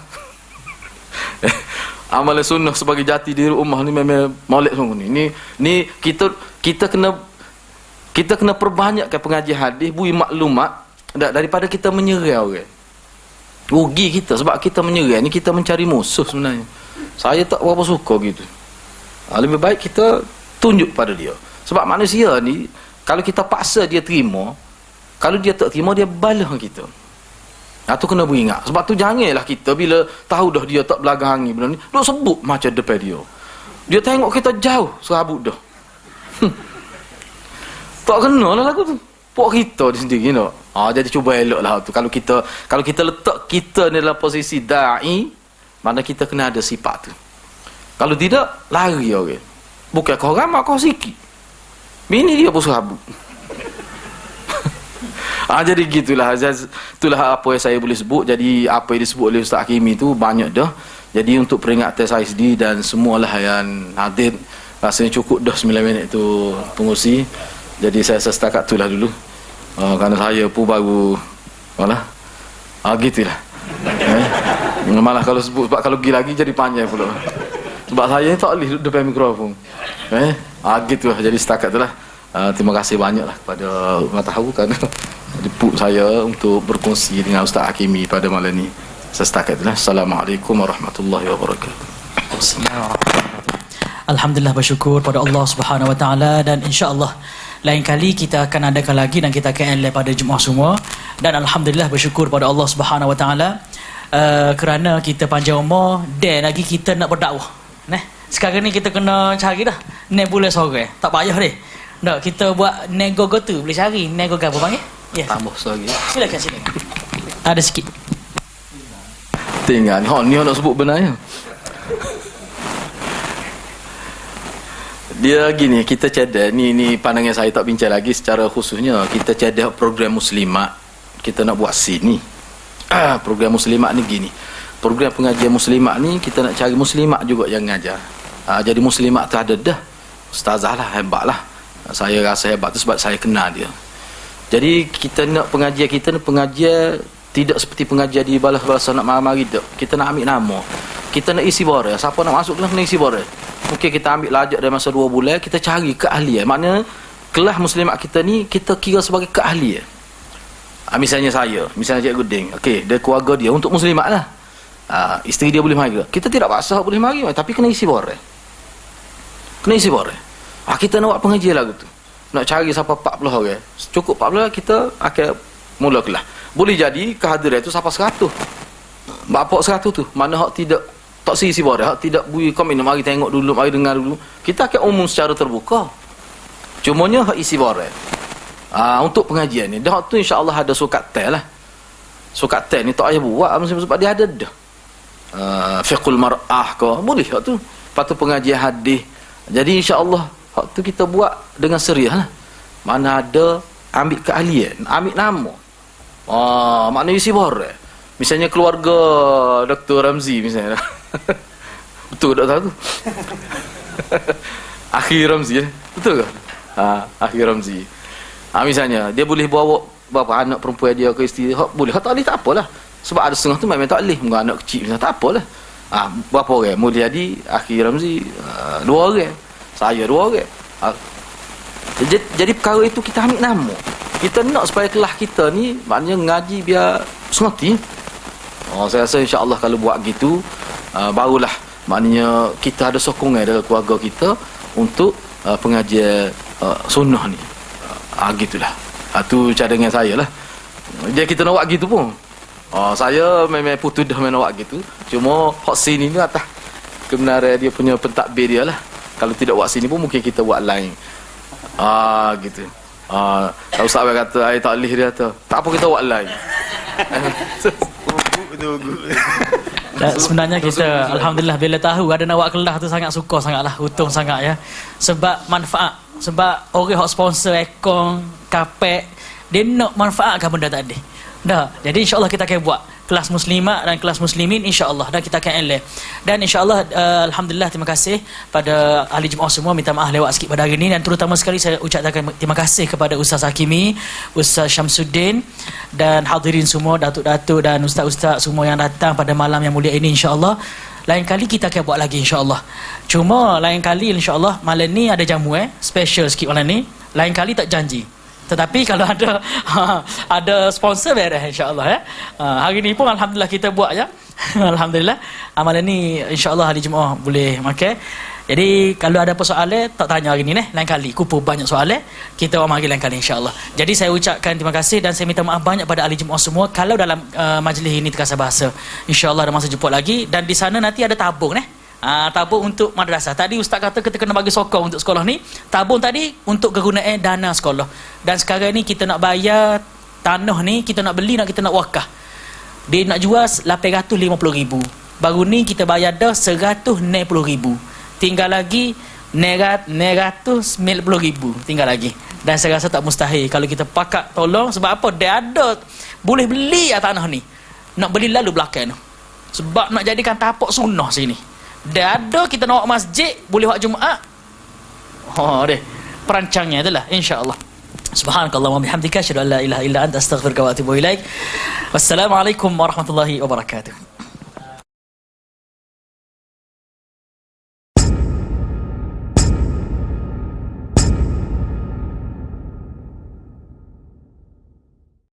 Amalan sunnah sebagai jati diri ummah ni memang maulid sungguh ni. Ni kita kena perbanyakkan pengajian hadis, bui maklumat daripada kita menyerah orang. Rugi kita sebab kita menyerah ni, kita mencari musuh sebenarnya. Saya tak berapa suka gitu. Lebih baik kita tunjuk pada dia. Sebab manusia ni kalau kita paksa dia terima, kalau dia tak terima dia balas kita. Tu kena beringat. Sebab tu janganlah kita bila tahu dah dia tak belakangi benda ni, duk sebut macam depan dia. Dia tengok kita jauh serabut dah. Tak kena lah lagu tu. Pok kita di sendiri nak. Jadi cuba eloklah tu. Kalau kita letak kita ni dalam posisi da'i, mana kita kena ada sifat tu. Kalau tidak, lari orang. Bukan kau ramai, kau sikit. Bini dia pun serabut. Jadi gitulah. Itulah apa yang saya boleh sebut. Jadi apa yang disebut oleh Ustaz Hakimi tu banyak dah. Jadi untuk peringatan saya sendiri dan semualah yang hadir, rasanya cukup dah 9 minit tu pengurusi. Jadi saya setakat itulah dulu. Kerana saya pun baru gitulah. Malah kalau sebut, sebab kalau pergi lagi jadi panjang pula. Sebab saya ni tak boleh duduk depan mikrofon. Gitulah. Jadi setakat itulah. Terima kasih banyaklah kepada Mataharu kerana jemput saya untuk berkongsi dengan Ustaz Hakimi pada malam ni. Saya setakat itulah. Assalamualaikum warahmatullahi wabarakatuh. Alhamdulillah, bersyukur pada Allah Subhanahu Wa Taala, dan insya-Allah lain kali kita akan adakan lagi dan kita akan elak pada Jumaat semua. Dan alhamdulillah bersyukur pada Allah Subhanahu Wa Taala kerana kita panjang umur dan lagi kita nak berdakwah. Sekarang ni kita kena cari dah 9 bulan sore. Tak payah deh. Tak, kita buat nego tu boleh cari. Nego apa panggil? Ya. Tambah sekali. Silakan. Ada sikit. Tinggal ni nak sebut benarnya. Dia gini, kita cadang ni pandangan saya tak bincang lagi secara khususnya. Kita cadang program muslimat, kita nak buat sini. Program muslimat ni gini. Program pengajian muslimat ni kita nak cari muslimat juga yang ngajar. Jadi muslimat tu ada dah. Ustazah lah, hebat lah. Saya rasa hebat tu sebab saya kenal dia. Jadi kita nak pengajian kita ni pengajian tidak seperti pengajian di balas-balasan nak mari-mari tak. Kita nak ambil nama. Kita nak isi borang. Siapa nak masuk kelas kena isi borang. Mungkin kita ambil lajak dari masa 2 bulan, kita cari keahlian. Maknanya kelas muslimat kita ni kita kira sebagai keahlian. Misalnya misalnya Cikgu Ding. Okey, dia keluarga dia untuk muslimat lah. Isteri dia boleh mari. Kita tidak paksa boleh mari, tapi kena isi borang. Kena isi borang. Kita nak buat pengajian lagu tu. Nak cari siapa 40 orang. Cukup 40 kita akan mula kelas. Boleh jadi kehadiran itu sampai 100. Bapak 100 tu. Mana hak tidak tak isi borang, hak tidak bui komen, mari tengok dulu, mari dengar dulu. Kita akan umum secara terbuka. Cumanya hak isi borang. Untuk pengajian ni, dah tu insya-Allah ada sukat tel lah. Sukat tel ni tak payah buat sebab dia ada dah. Fiqhul mar'ah ke, boleh hak tu. Lepas tu pengajian hadis. Jadi insya-Allah hak tu kita buat dengan serius lah. Mana ada ambil keahlian, ambil nama. Maknanya isi borang. Misalnya keluarga Dr. Ramzi misalnya. Betul tak tahu tu? Akhir Ramzi betul ke? Akhir Ramzi. Misalnya dia boleh bawa bapa anak perempuan dia ke isteri dia, boleh. Tak boleh tak apalah. Sebab ada setengah tu memang tak boleh. Mungkin anak kecil misalnya tak apalah. Berapa orang? Boleh jadi Akhir Ramzi 2 orang. Saya 2 orang. Jadi perkara itu kita ambil nama. Kita nak supaya kelas kita ni maknanya ngaji biar sengerti. Saya rasa insya-Allah kalau buat gitu barulah maknanya kita ada sokongan dalam keluarga kita untuk pengajian sunnah ni. Gitulah. Tu cadangan saya lah. Jadi kita nak buat gitu pun. Saya memang putus dah main nak buat gitu. Cuma hak sini ni atas kebenaran dia punya pentadbir dia lah. Kalau tidak buat sini pun mungkin kita buat lain. Gitu. Kalau Ustaz kata air tak boleh, dia kata tak apa kita buat lain. Dan sebenarnya kita alhamdulillah bila tahu ada nak buat kelas tu sangat suka sangatlah, untung sangat ya. Sebab manfaat, sebab orang hok sponsor aircon, kapek, dia nak manfaatkan benda tadi. Dah. Jadi insya-Allah kita akan buat kelas muslimat dan kelas muslimin insya-Allah, dan kita akan eleh. Dan insya-Allah alhamdulillah terima kasih pada ahli jemaah semua, minta maaf lewat sikit pada hari ini, dan terutama sekali saya ucapkan terima kasih kepada Ustaz Hakimi, Ustaz Syamsuddin dan hadirin semua, datuk-datuk dan ustaz-ustaz semua yang datang pada malam yang mulia ini insya-Allah. Lain kali kita akan buat lagi insya-Allah. Cuma lain kali insya-Allah malam ni ada jamu special sikit malam ni. Lain kali tak janji. Tetapi kalau ada sponsor beres insya-Allah hari ni pun alhamdulillah kita buat ya. Alhamdulillah amalan ni insya-Allah hari Jumaat boleh makan. Jadi kalau ada apa soalan tak tanya hari ni lain kali kupu banyak soalan kita mari lain kali insya-Allah. Jadi saya ucapkan terima kasih dan saya minta maaf banyak pada ahli Jumaat semua kalau dalam majlis ini terkasar bahasa. Insya-Allah ada masa jumpa lagi, dan di sana nanti ada tabung tabung untuk madrasah. Tadi ustaz kata kita kena bagi sokong untuk sekolah ni. Tabung tadi untuk kegunaan dana sekolah. Dan sekarang ni kita nak bayar tanah ni, kita nak beli, kita nak wakaf. Dia nak jual 850,000. Baru ni kita bayar dah 190,000. Tinggal lagi 990,000 tinggal lagi. Dan saya rasa tak mustahil kalau kita pakat tolong. Sebab apa? Dia ada boleh beli tanah ni. Nak beli lalu belakang tu. Sebab nak jadikan tapak sunnah sini. Dia ada kita nak buat masjid, boleh buat Jumaat. Deh. Perancangnya itulah insya-Allah. Subhanakallahumma wa bihamdika asyhadu an la ilaha illa anta astaghfiruka wa atubu ilaik. Wassalamualaikum warahmatullahi wabarakatuh.